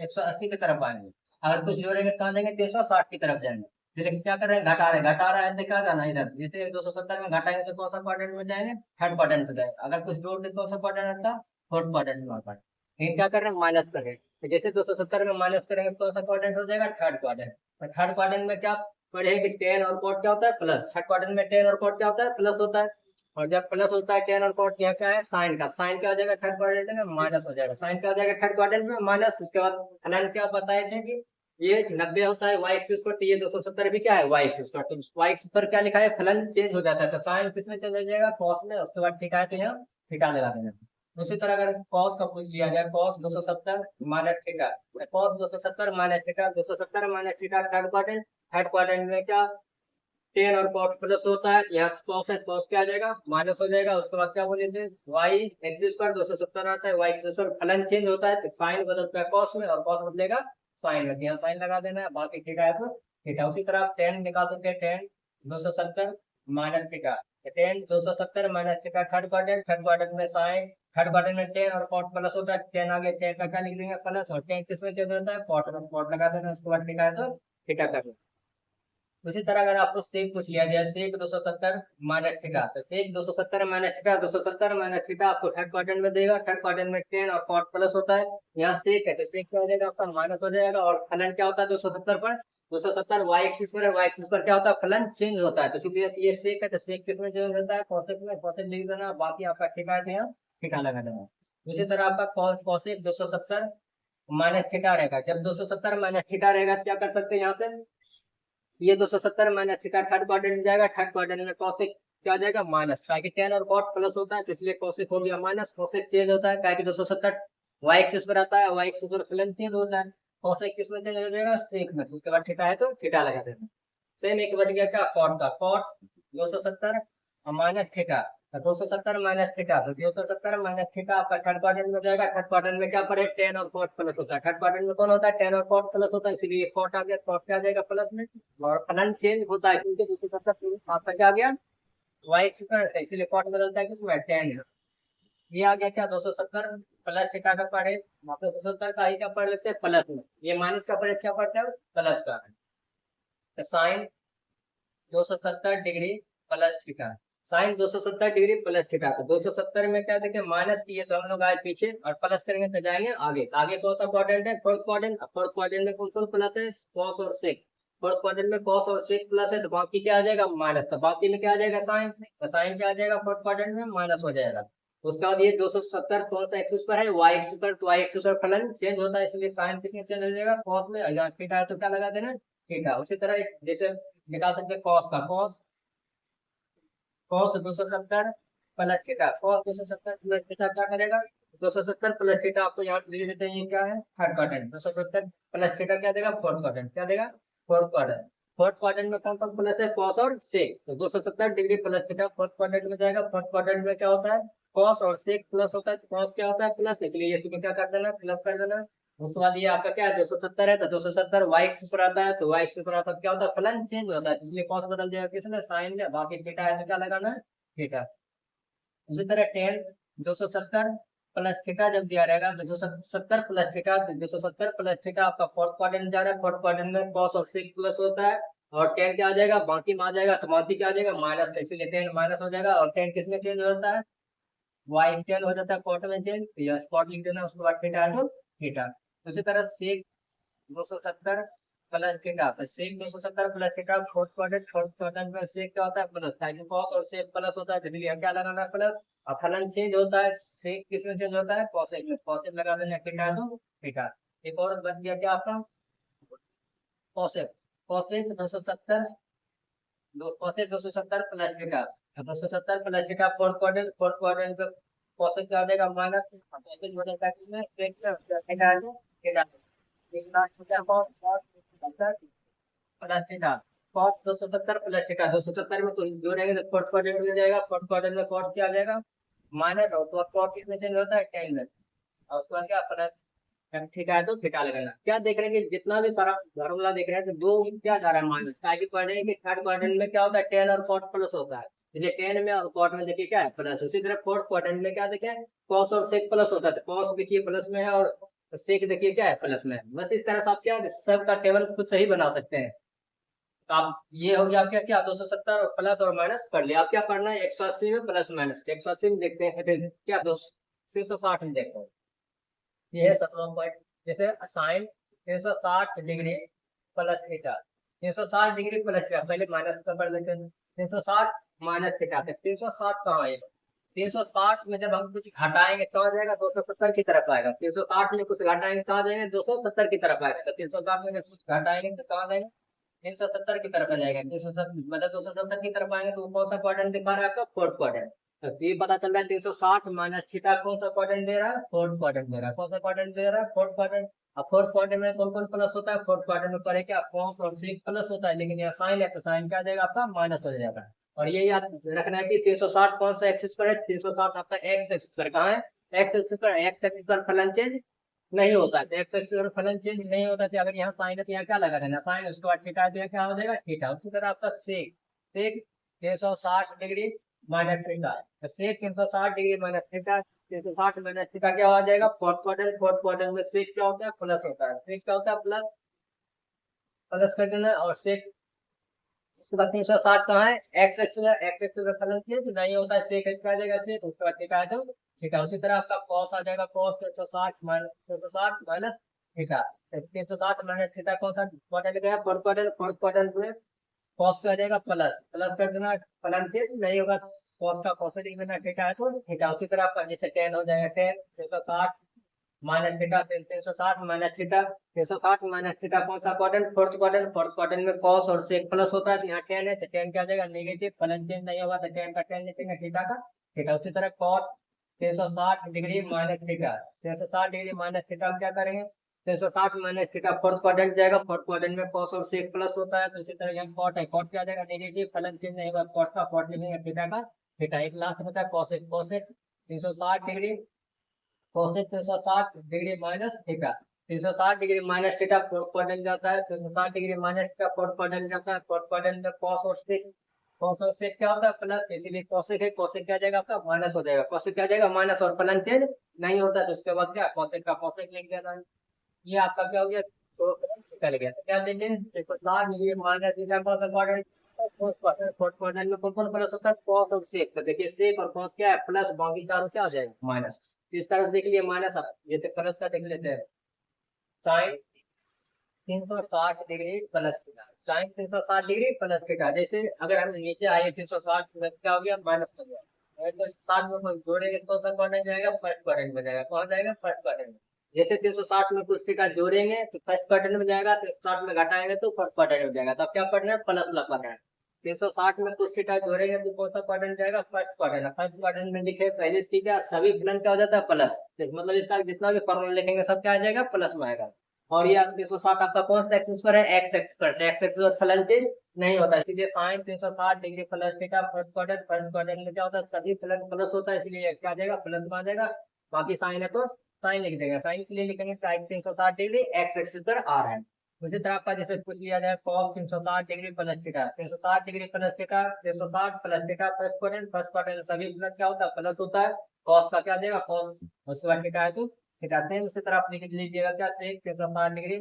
180 की तरफ आएंगे, अगर कुछ जोड़ेंगे कहाँ जाएंगे तो 160 की तरफ जाएंगे, लेकिन क्या कर रहे हैं घटा रहे हैं तो क्या करना है इधर, जैसे 270 में घटाएंगे तो कौन सा क्वाड्रेंट में जाएंगे थर्ड क्वाड्रेंट में जाएंगे, अगर कुछ जोड़ दे तो कौन सा क्वाड्रेंट था फोर्थ क्वाड्रेंट में आता है, लेकिन क्या कर रहे हैं माइनस कर रहे हैं, तो जैसे 270 में माइनस करेंगे तो कौन सा क्वाड्रेंट हो जाएगा थर्ड क्वाड्रेंट, तो थर्ड क्वाड्रेंट में क्या पढ़े कि टेन और कॉट क्या होता है प्लस, थर्ड क्वाड्रेंट में टेन और कॉट क्या होता है प्लस होता है, और जब प्लस होता है टेन और कॉट क्या है साइन का, साइन क्या आ जाएगा थर्ड क्वाड्रेंट में माइनस हो जाएगा, साइन क्या आ जाएगा थर्ड क्वाड्रेंट में माइनस, उसके बाद फलन क्या बताए थे कि ये 90 होता है वाई एक्सिस पर, तो ये 270 भी क्या है वाई एक्सिस पर, तो वाई एक्सिस पर क्या लिखा है फलन चेंज हो जाता है, तो साइन किस में चला जाएगा कॉस में, उसके बाद थीटा है तो यहाँ थीटा लगा देना। उसी तरह अगर कॉस का पूछ लिया जाए cos 270 minus theta, cos 270 minus theta, 270 minus theta third quadrant, third quadrant में क्या टेन और कॉट प्लस होता है, यहाँ कॉस है, कॉस क्या आ जाएगा माइनस हो जाएगा। उसके बाद क्या बोलेंगे वाई एक्सिस पर 270 आता है, वाई एक्सिस पर फलन चेंज होता है तो साइन बदलता है कॉस में और कॉस बदलेगा साइन में, यहाँ साइन लगा देना है, बाकी थीटा है तो थीटा। उसी तरह आप टेन निकाल सकते हैं, ten 270 minus theta, ten 270 minus theta third quadrant में साइन, थर्ड क्वाड्रेंट में टेन और कॉट प्लस होता है, टेन आगे टेन का क्या लिख देंगे प्लस, और टेन किसमें चेंज होता है कॉट में, कॉट लगा देना, उसके बाद थीटा है तो थीटा कर लो। उसी तरह अगर आपको सेक पूछ लिया जाए, सेक 270 माइनस थीटा, तो सेक 270 माइनस थीटा, 270 माइनस थीटा आपको थर्ड क्वाड्रेंट में देगा, थर्ड क्वाड्रेंट में टेन और कॉट प्लस होता है, यहाँ सेक है तो सेक क्या हो जाएगा आपका माइनस हो जाएगा, और फलन क्या होता है 270 पर, 270 वाई एक्सिस पर है, वाई एक्सिस पर क्या होता है फलन चेंज होता है, तो इसलिए ये सेक है तो सेक किसमें चेंज होता है कोसेक में, कोसेक लिख देना, बाकी आपका थीटा है तो यहाँ थीटा लगा देना। उसी तरह आपका कोसेक 270 माइनस थीटा रहेगा, जब 270 माइनस थीटा रहेगा क्या कर सकते हैं यहाँ से, ये 270 माइनस थीटा थर्ड क्वाड्रेंट में जाएगा, थर्ड क्वाड्रेंट में कॉसेक क्या आ जाएगा माइनस, क्या कि टेन और कॉट प्लस होता है तो इसलिए कॉसेक हो गया माइनस, कॉसेक चेंज होता है क्या कि 270 वाई एक्सिस पर आता है, वाई एक्सिस पर फलन चेंज होता है, कॉसेक किस में चेंज हो जाएगा सेक में, उसके बाद थीटा है तो थीटा लगा देना। सेम एक बच गया क्या कॉट का, cot 270 minus theta, 270 minus theta, तो 270 माइनस थीटा आपका थर्ड क्वाड्रेंट में जाएगा, थर्ड क्वाड्रेंट में क्या पड़े टेन और कॉट प्लस होता है, थर्ड क्वाड्रेंट में कौन होता है टेन और कॉट प्लस होता है, इसलिए कॉट आ गया, कॉट क्या आ जाएगा प्लस में, और फलन चेंज होता है क्योंकि 270 आपका क्या आ गया वाई स्क्वायर, इसलिए कॉट बदलता है किसमें टेन, ये आ गया क्या 270 प्लस थीटा का पढ़े, वापस 270 का ही क्या पढ़ लेते हैं प्लस में, ये माइनस का पढ़े क्या पढ़ते हैं प्लस का, sine 270 degree plus theta, sine 270 degree plus theta, तो 270 में क्या देखें माइनस किए तो हम लोग आए पीछे और प्लस करेंगे तो जाएंगे आगे, तो आगे कौन सा क्वाड्रेंट है फोर्थ क्वाड्रेंट, फोर्थ क्वाड्रेंट में कौन कौन प्लस है कॉस और सेक, फोर्थ क्वाड्रेंट में कॉस और सेक प्लस है तो बाकी क्या आ जाएगा माइनस, तो बाकी में क्या आ जाएगा साइन, तो साइन क्या आ जाएगा फोर्थ क्वाड्रेंट में माइनस हो जाएगा। उसके बाद ये 270 कौन सा एक्सिस पर है वाई एक्सिस पर, तो वाई एक्सिस पर फलन चेंज होता है इसलिए साइन किसमें चेंज हो जाएगा कॉस में, अगर थीटा है तो क्या लगा देना थीटा। उसी तरह जैसे निकाल सकते हैं कॉस का, cos cos 270 plus theta, cos 270 plus theta क्या करेगा 270 प्लस थीटा, आपको यहाँ लिख देते हैं ये क्या है थर्ड क्वाड्रेंट, 270 प्लस थीटा क्या देगा फोर्थ क्वाड्रेंट, क्या देगा फोर्थ क्वाड्रेंट, फोर्थ क्वाड्रेंट में कौन कौन प्लस है कॉस और सेक, तो 270 degree plus theta fourth quadrant में जाएगा, फोर्थ क्वाड्रेंट में क्या होता है कॉस और सेक प्लस होता है, तो कॉस क्या होता है प्लस, इसलिए ये क्या कर देना प्लस कर देना। उसके बाद ये आपका क्या है 270 है तो 270 वाई एक्सिस पर आता है, तो वाई एक्सिस पर आता है क्या होता है फलन चेंज होता है इसलिए कॉस बदल जाएगा किसने साइन में, बाकी थीटा है तो क्या लगाना है थीटा। उसी तरह टेन 270 प्लस थीटा जब दिया रहेगा तो 270 प्लस थीटा, 270 प्लस थीटा आपका फोर्थ क्वाड्रेंट जा रहा है, फोर्थ क्वाड्रेंट में कॉस और सेक प्लस होता है, और टेन क्या आ जाएगा बाकी में आ जाएगा, तो बाकी क्या आ जाएगा माइनस, इसीलिए टेन माइनस हो जाएगा, और टेन किसमें चेंज होता है वाई टेन हो जाता है कॉट में चेंज, तो यह स्पॉट लिख देना, उसके बाद थीटा है तो थीटा। उसी तरह सेक 270 प्लस थीटा, तो सेक 270 प्लस थीटा फोर्थ क्वाड्रेंट में सेक क्या होता है प्लस, ताकि कॉस और सेक प्लस होता है तो इसलिए क्या लगाना है प्लस, और फलन चेंज होता है सेक किसमें चेंज होता है कॉसेक में, कॉसेक लगा देना थीटा है तो थीटा। एक और बच गया क्या आपका cosec, cosec 270 cosec 270 plus theta, 270 plus theta fourth quadrant में कॉसेक क्या आ जाएगा माइनस, कॉसेक हो जाता है किसमें सेक में थीटा है तो theta, plus theta, cos 270 plus theta, 270 में तो जोड़ेंगे तो फोर्थ क्वाड्रेंट में जाएगा, फोर्थ क्वाड्रेंट में कॉस क्या आ जाएगा माइनस, और तो कॉस किसमें चेंज होता है टेन में, और उसके बाद क्या प्लस थीटा है तो थीटा लगाना। क्या देख रहे हैं कि जितना भी सारा फॉर्मूला देख रहे हैं तो दो क्या जा रहा है माइनस, क्या पढ़ रहे हैं कि थर्ड क्वाड्रेंट में क्या होता है टेन और कॉट प्लस होता है, इसलिए टेन में और कॉट में देखिए क्या है प्लस, उसी तरह फोर्थ क्वाड्रेंट में क्या देखे कॉस और सेक प्लस होता है, तो कॉस देखिए प्लस में है और सेक देखिए क्या है प्लस में है, बस इस तरह से आप क्या सब का टेबल खुद से ही बना सकते हैं। तो आप ये हो गया आपका क्या 270 प्लस और माइनस कर लिया, आप क्या पढ़ना है 180 में प्लस माइनस, 180 में देखते हैं क्या 360 में देखते हैं, ये है 17वां पॉइंट। जैसे sine 360 degree plus theta, 360 degree plus theta, पहले माइनस का पढ़ लेते हैं 360 माइनस थीटा, 360 कहाँ आएगा 360 में जब हम कुछ घटाएंगे तो आ जाएगा 270 की तरफ आएगा, 360 में कुछ घटाएंगे तो आ जाएगा 270 की तरफ आएगा, तो 360 में कुछ घटाएंगे तो कहाँ जाएगा 370 की तरफ आ जाएगा, 370 मतलब 270 की तरफ आएंगे तो कौन सा क्वाड्रेंट दिखा रहा है आपका फोर्थ क्वाड्रेंट, तो ये पता चल रहा है 360 माइनस थीटा कौन सा क्वाड्रेंट दे रहा है, फोर्थ क्वाड्रेंट दे रहा है। कौन सा क्वाड्रेंट दे रहा है, फोर्थ क्वाड्रेंट। अब फोर्थ क्वाड्रेंट में कौन कौन प्लस होता है, फोर्थ क्वाड्रेंट में पड़े क्या, कॉस और सेक प्लस होता है, लेकिन यहाँ साइन है तो साइन क्या आ जाएगा आपका, माइनस हो जाएगा। और ये याद रखना है कि 360 कौन सा एक्स स्क्वायर है, 360 आपका एक्स स्क्वायर कहाँ है, एक्स स्क्वायर। एक्स स्क्वायर फलन चेंज नहीं होता है, तो एक्स स्क्वायर फलन चेंज नहीं होता है। अगर यहाँ साइन है तो यहाँ क्या लगा रहना, साइन, उसके बाद थीटा है तो यहाँ क्या हो जाएगा, थीटा। उसी तरह आपका सेक, सेक 360 डिग्री माइनस थीटा, तो सेक 360 degree minus theta, 360 minus theta क्या हो जाएगा, फोर्थ क्वाड्रेंट। फोर्थ क्वाड्रेंट में सेक क्या होता है, प्लस होता है, सेक क्या होता है, प्लस, प्लस कर देना। और सेक उसके बाद 360 कहाँ है, एक्स एक्स एक्स एक्स का फलन चेंज नहीं होता है, सेक एक्स आ जाएगा सेक, उसके बाद थीटा है तो थीटा। उसी तरह आपका कॉस आ जाएगा, cos 360 minus 360 minus theta, 360 minus theta कौन सा क्वाड्रेंट गया, फोर्थ क्वाड्रेंट। फोर्थ क्वाड्रेंट में कॉस आ जाएगा प्लस, प्लस कर देना, फलन चेंज नहीं होगा, कॉस का कॉस लिख देना, थीटा है तो थीटा। उसी तरह आपका जैसे टेन हो जाएगा, ten 360 minus theta, 360 minus theta, 360 minus theta कौन सा quadrant, fourth quadrant. Fourth quadrant में कॉस और सेक प्लस होता है, तो यहाँ टेन है तो टेन क्या आ जाएगा, नेगेटिव, फलन चेंज नहीं होगा तो टेन का टेन लिखेंगे, थीटा का थीटा। उसी तरह cot 360 degree minus theta, 360 degree minus theta हम क्या करेंगे, 360 माइनस थीटा फोर्थ क्वाड्रेंट जाएगा, फोर्थ क्वाड्रेंट में कॉस और सेक प्लस होता है, तो इसी तरह यहाँ कॉट है, कॉट क्या आ जाएगा, नेगेटिव, फलन चेंज नहीं होगा, कॉट का कॉट लिखेंगे, थीटा का थीटा। एक लास्ट होता है cosec, cosec 360 degree, cosec 360 degree minus theta, 360 degree minus theta fourth quadrant जाता है, 360 degree minus theta fourth quadrant जाता है। फोर्थ क्वाड्रेंट में कॉस और सेक, कॉस और सेक क्या होता है, प्लस, इसीलिए कोसेक है, कोसेक क्या जाएगा आपका, माइनस हो जाएगा, कोसेक क्या जाएगा, माइनस, और फलन चेंज नहीं होता तो उसके बाद क्या, कोसेक का कोसेक लिख देना है। ये आपका क्या हो गया, तो निकल गया। तो क्या देंगे, 360 डिग्री माइनस थीटा कौन सा क्वाड्रेंट, फोर्थ क्वाड्रेंट में कौन कौन प्लस होता है, कॉस और सेक। तो देखिए सेक और कॉस क्या है, प्लस, बाकी चारों क्या हो जाएगा, माइनस। इस तरफ देख लिए माइनस, अब ये तो प्लस का देख लेते हैं, sine 360 degree plus theta, sine 360 degree plus theta. जैसे अगर हम नीचे आए 360 में क्या हो गया, माइनस हो गया, अगर तो 60 में कोई जोड़ेंगे तो कौन सा क्वाड्रेंट जाएगा, फर्स्ट क्वाड्रेंट में जाएगा, कौन जाएगा, फर्स्ट क्वाड्रेंट में। जैसे 360 में कुछ थीटा जोड़ेंगे तो फर्स्ट क्वाड्रेंट में जाएगा, तो 60 में घटाएंगे तो फर्स्ट क्वाड्रेंट में जाएगा। तो अब क्या पढ़ना है, प्लस लगवाना है। 360 में कुछ थीटा जोड़ेंगे तो कौन सा क्वाड्रेंट जाएगा, फर्स्ट क्वाड्रेंट। फर्स्ट क्वाड्रेंट में लिखे पहले इसकी क्या, सभी फलन क्या हो जाता है, प्लस, मतलब इसका जितना भी फॉर्मूला लिखेंगे सब क्या आ जाएगा, प्लस में आएगा। और ये 360 आपका कौन सा एक्स स्क्वायर है, एक्स स्क्वायर, एक्स स्क्वायर फलन चेंज नहीं होता, इसलिए sine 360 degree plus theta first quadrant, first quadrant में क्या होता है, सभी फलन प्लस होता है, इसलिए क्या आ जाएगा, प्लस में आ जाएगा। बाकी साइन है तो साइन लिख देगा, साइन इसलिए लिखेंगे साइन 360 डिग्री एक्स एक्सिस पर आ रहा है। उसी तरह आपका जैसे पूछ लिया जाए cos 360 degree plus theta, 360 degree plus theta, 360 plus theta first quadrant, first quadrant सभी फलन क्या होता है, प्लस होता है, कॉस का क्या देगा, कॉस, उसके बाद थीटा है तो थीटा। सेम उसी तरह आप लिख लीजिएगा क्या, सेक 360 डिग्री,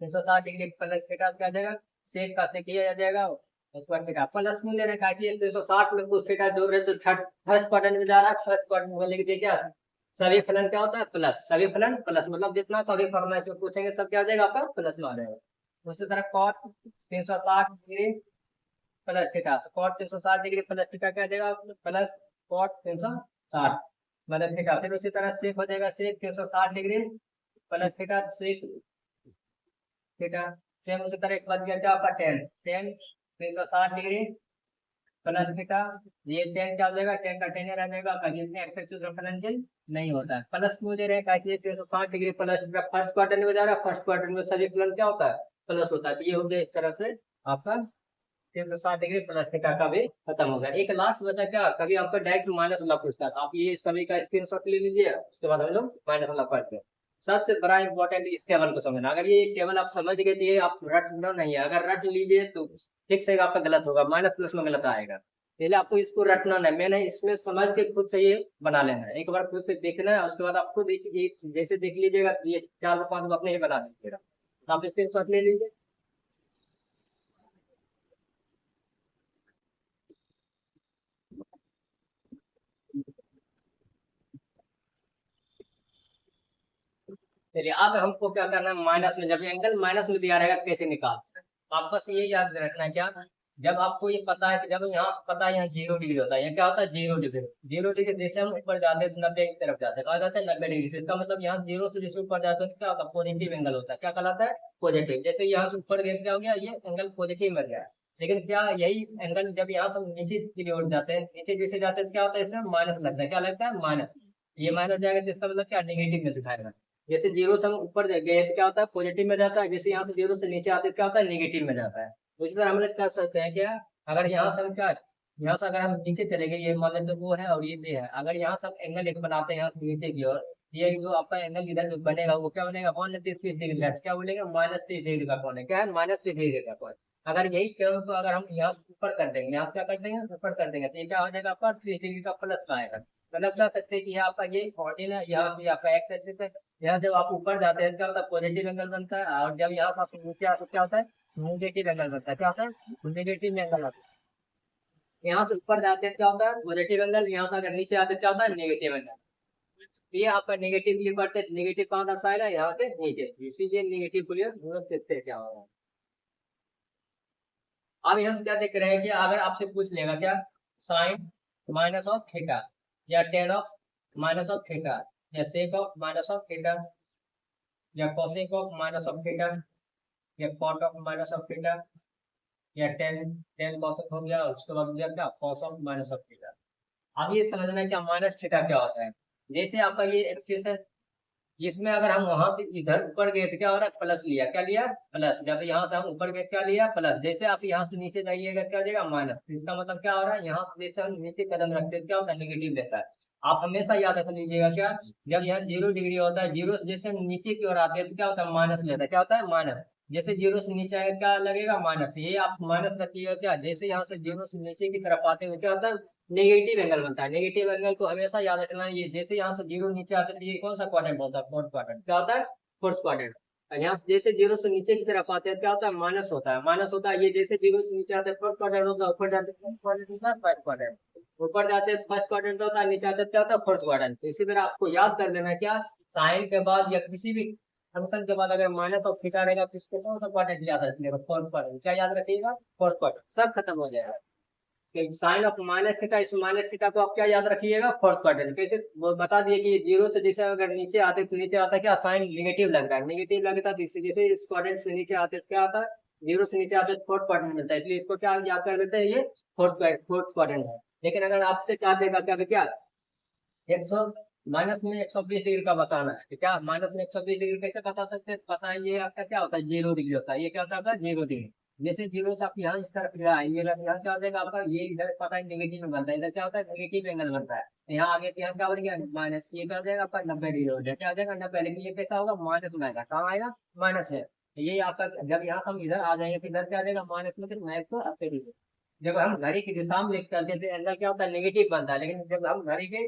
360 डिग्री प्लस थीटा क्या जाएगा, सेक का सेक किया जाएगा, उसके बाद थीटा प्लस में ले रखा है, 360 में कुछ थीटा जोड़ रहे तो फर्स्ट क्वाड्रेंट में जा रहा है, फर्स्ट क्वाड्रेंट में लिख दिए क्या, सभी फलन क्या होता है, प्लस, सभी फलन प्लस, मतलब जितना कभी फॉर्मूला इसमें पूछेंगे सब क्या आ जाएगा आपका, प्लस में आ जाएगा। उसी तरह कॉट 360 डिग्री प्लस थीटा, तो कॉट 360 डिग्री प्लस थीटा क्या आ जाएगा, प्लस कॉट 360 मतलब थीटा। फिर उसी तरह सेक हो जाएगा, sec 360 degree plus theta, sec theta. Same उसी तरह एक बात क्या आपका tan, tan 360 degree plus theta, ये टेन क्या हो जाएगा, टेन का टेन रह जाएगा, जिसमें एक्स एक्सिस फलन चेंज नहीं होता है। प्लस में दे रहे हैं ताकि 360 डिग्री प्लस फर्स्ट क्वाड्रेंट में जा रहा है, फर्स्ट क्वाड्रेंट में सभी फलन क्या होता है, प्लस होता है। तो ये हो गया इस तरह से आपका 360 डिग्री प्लस थीटा का भी खत्म हो गया। एक लास्ट बचा क्या, कभी आपका डायरेक्ट माइनस वाला पूछता है, तो आप ये सभी का स्क्रीनशॉट ले लीजिए, उसके बाद हम लोग माइनस वाला पढ़ते हैं। सबसे बड़ा इंपॉर्टेंट इस टेबल को समझना, अगर ये टेबल आप समझ गए तो ये आप रटना नहीं है, अगर रट लीजिए तो ठीक से आपका गलत होगा, माइनस प्लस में गलत आएगा, इसलिए आपको इसको रटना नहीं, मैंने इसमें समझ के खुद से ये बना लेना है, एक बार खुद से देखना है, उसके बाद आप खुद जैसे देख लीजिएगा ये 4 5 अपने ही बना लीजिएगा। आप स्क्रीनशॉट ले लीजिए। चलिए अब हमको क्या करना है, माइनस में, जब एंगल माइनस में दिया रहेगा कैसे निकालते हैं, आप बस ये याद रखना है क्या, जब आपको ये पता है कि जब यहाँ पता है यहाँ 0 डिग्री होता है, यहाँ क्या होता है 0 डिग्री, 0 डिग्री जैसे हम ऊपर जाते हैं 90 की तरफ जाते हैं, कहा जाता है 90 डिग्री, तो इसका मतलब यहाँ 0 से जैसे ऊपर जाते हैं तो क्या होता है, पॉजिटिव एंगल होता है, क्या कहलाता है, पॉजिटिव। जैसे यहाँ से ऊपर गए क्या हो गया, ये एंगल पॉजिटिव में गया, लेकिन क्या यही एंगल जब यहाँ से हम नीचे की ओर जाते हैं, नीचे जैसे जाते हैं क्या होता है, इसमें माइनस लगता है, क्या लगता है, माइनस। ये माइनस जाएगा तो इसका मतलब क्या, नेगेटिव में दिखाएगा। जैसे जीरो से हम ऊपर गए तो क्या होता है, पॉजिटिव में जाता है, जैसे यहाँ से जीरो से नीचे आते हैं क्या होता है, नेगेटिव में जाता है। तो इसी तरह हम लोग कर सकते हैं क्या, अगर यहाँ से हम क्या, यहाँ से अगर हम नीचे चले गए, ये मान लेते वो है और ये है, अगर यहाँ से हम एंगल एक बनाते हैं यहाँ से नीचे की ओर, ये जो आपका एंगल इधर जो बनेगा वो क्या बनेगा, 180 डिग्री, क्या बोलेगा, -30 डिग्री का कोण है, क्या है, -30 डिग्री का कोण। अगर यही कर्व को अगर हम यहाँ से ऊपर कर देंगे, यहाँ से क्या कर देंगे, ऊपर कर देंगे, तो ये क्या हो जाएगा आपका 30 डिग्री का प्लस का आएगा। मतलब क्या सकते हैं कि यहाँ आपका ये 14 है, यहाँ से आपका एक्स एक्सिस है, यहाँ जब आप ऊपर जाते हैं क्या होता है, पॉजिटिव एंगल बनता है, और जब यहाँ से आप नीचे आते क्या होता है, नेगेटिव एंगल बनता है, क्या होता है, नेगेटिव एंगल आता है। यहाँ से ऊपर जाते हैं क्या होता है, पॉजिटिव एंगल, यहाँ से अगर नीचे आते हैं क्या होता है, नेगेटिव एंगल। ये आपका नेगेटिव ये बढ़ते, नेगेटिव कहाँ दर्शाएगा, यहाँ से नीचे, इसीलिए नेगेटिव को देखते हैं क्या होगा। अब यहाँ से क्या देख रहे हैं कि अगर आपसे पूछ लेगा क्या, साइन माइनस ऑफ थीटा, या tan of minus of theta, या sec of minus of theta, या cosec of minus of theta, या cot of minus of theta, या टेन टेन कोसेक हो गया, उसके बाद क्या, cos of minus of theta. अब ये समझना है क्या माइनस थीटा क्या होता है। जैसे आपका ये एक्सिस है, इसमें अगर हम वहां से इधर ऊपर गए तो क्या हो रहा है, प्लस लिया, क्या लिया, प्लस। जब यहाँ से हम ऊपर गए क्या लिया, प्लस। जैसे आप यहाँ से नीचे जाइएगा क्या हो जाएगा, माइनस। तो इसका मतलब क्या हो रहा है, यहाँ से जैसे हम नीचे कदम रखते हैं क्या होता है, नेगेटिव देता है। आप हमेशा याद रख लीजिएगा क्या, जब यहाँ 0 डिग्री होता है, जीरो जैसे हम नीचे की ओर आते हैं तो क्या होता है, माइनस लेता है, क्या होता है, माइनस। जैसे जीरो से नीचे आएगा क्या लगेगा, माइनस। ये आप माइनस रखिएगा क्या, जैसे यहाँ से जीरो से नीचे की तरफ आते हैं क्या होता है, नेगेटिव एंगल बनता है। नेगेटिव एंगल को हमेशा याद रखना है। ये जैसे यहाँ से जीरो नीचे आते हैं, ये कौन सा क्वाड्रेंट होता है, फोर्थ क्वाड्रेंट, क्या होता है, फोर्थ क्वाड्रेंट। यहाँ से जैसे जीरो से नीचे की तरफ आते हैं क्या होता है, माइनस होता है, माइनस होता है। ये जैसे जीरो से नीचे आते हैं फोर्थ क्वाड्रेंट होता है, ऊपर जाते हैं फर्स्ट क्वाड्रेंट होता है, फर्स्ट क्वाड्रेंट। ऊपर जाते हैं फर्स्ट क्वाड्रेंट होता है, नीचे आते हैं क्या होता है, फोर्थ क्वाड्रेंट। तो इसी तरह आपको याद कर लेना क्या, साइन के बाद या किसी भी फंक्शन के बाद अगर माइनस और थीटा रहेगा तो इसको कौन सा क्वाड्रेंट याद रखिएगा, फोर्थ क्वाड्रेंट। क्या याद रखिएगा, फोर्थ क्वाड्रेंट। सब खत्म हो जाएगा। साइन ऑफ माइनस थीटा, इस माइनस थीटा को आप क्या याद रखिएगा, फोर्थ क्वाड्रेंट। कैसे, वो बता दिए कि जीरो से जैसे अगर नीचे आते तो नीचे आता है क्या, साइन नेगेटिव लग रहा है, नेगेटिव लगता है। तो जैसे इस क्वाड्रेंट से नीचे आते तो क्या आता है, जीरो से नीचे आते तो फोर्थ क्वाड्रेंट मिलता है, इसलिए इसको क्या याद कर देते हैं, ये फोर्थ क्वाड्रेंट है। लेकिन अगर आपसे क्या देगा, क्या 100 माइनस में 120 डिग्री का बताना है, तो क्या माइनस में 120 डिग्री कैसे बता सकते हैं, पता है ये आपका क्या होता है, 0 डिग्री होता है। ये क्या होता है, 0 डिग्री। जैसे जीरो से आप यहाँ इस तरफ आएंगे, यहाँ क्या हो जाएगा आपका, ये इधर पता है नेगेटिव में बनता है, इधर क्या होता है, नेगेटिव एंगल बनता है। तो यहाँ आगे यहाँ क्या बन गया, माइनस। ये क्या हो जाएगा आपका, 90 डिग्री हो जाएगा, क्या हो जाएगा, 90। लेकिन ये कैसा होगा, माइनस में आएगा, कहाँ आएगा, माइनस है। तो ये आपका जब यहाँ हम इधर आ जाएंगे तो इधर क्या आ जाएगा, माइनस में, तो मैथ को 80 डिग्री। जब हम घड़ी की दिशा में लिख करते थे एंगल क्या होता है, नेगेटिव बनता है। लेकिन जब हम घड़ी के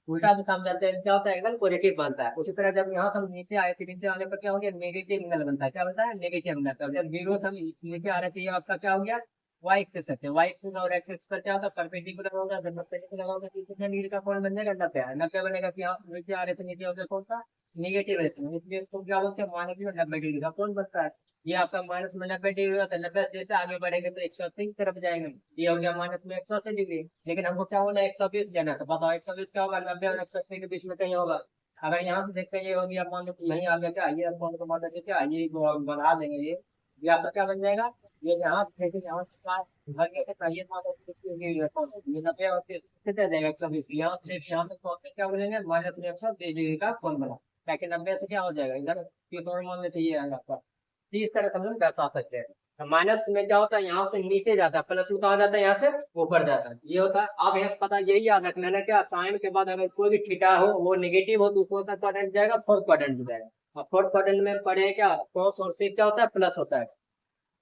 उल्टा दिशा में चलते हैं क्या होता है, एंगल पॉजिटिव बनता है। उसी तरह जब यहाँ से हम नीचे आए थे, नीचे आने पर क्या हो गया, नेगेटिव एंगल बनता है। क्या बनता है, नेगेटिव एंगल। तो जब जीरो से हम नीचे आ रहे थे, ये आपका क्या हो गया, वाई एक्सिस है। वाई एक्सिस और एक्स एक्सिस पर क्या होता है, परपेंडिकुलर होगा। जब परपेंडिकुलर होगा तो कितने डिग्री का कोण बनेगा, 90। 90 बनेगा कि यहाँ नीचे आ रहे थे, नीचे होगा कौन सा, नेगेटिव है, इसलिए इसको क्या बोलते हैं, -90 डिग्री का कोण बनता है। ये आपका माइनस में 90 डिग्री होता है। 90 जैसे आगे बढ़ेंगे तो 180 की तरफ जाएंगे, ये हो गया माइनस में 180 डिग्री। लेकिन हमको क्या होना है, 120 जाना। तो बताओ 120 क्या होगा, 90 और 180 के बीच में कहीं होगा। अगर यहाँ से देखते हैं ये हो गया, मान लो नहीं आ गया क्या, ये मान लो मान लीजिए क्या, ये बना देंगे। ये आपका क्या बन जाएगा, ये यहाँ देखिए, यहाँ से घर के चाहिए मान लो ये 90 और कितने देगा, 120। यहाँ से यहाँ तक पहुंचने क्या बोलेंगे, -120 डिग्री का कोण बना। ताकि 90 से क्या हो जाएगा, इधर मान लेते ये आएगा आपका। तो इस तरह से हम लोग दर्शा सकते हैं। तो माइनस में क्या होता है, यहाँ से नीचे जाता है, प्लस में कहा जाता है, यहाँ से ऊपर जाता है, ये होता है। अब यहाँ से पता यही याद रखना है क्या, साइन के बाद अगर कोई भी थीटा हो वो नेगेटिव हो तो कौन सा क्वाड्रेंट जाएगा, फोर्थ क्वाड्रेंट में जाएगा। और फोर्थ क्वाड्रेंट में पढ़े क्या, कॉस और सेक क्या होता है, प्लस होता है।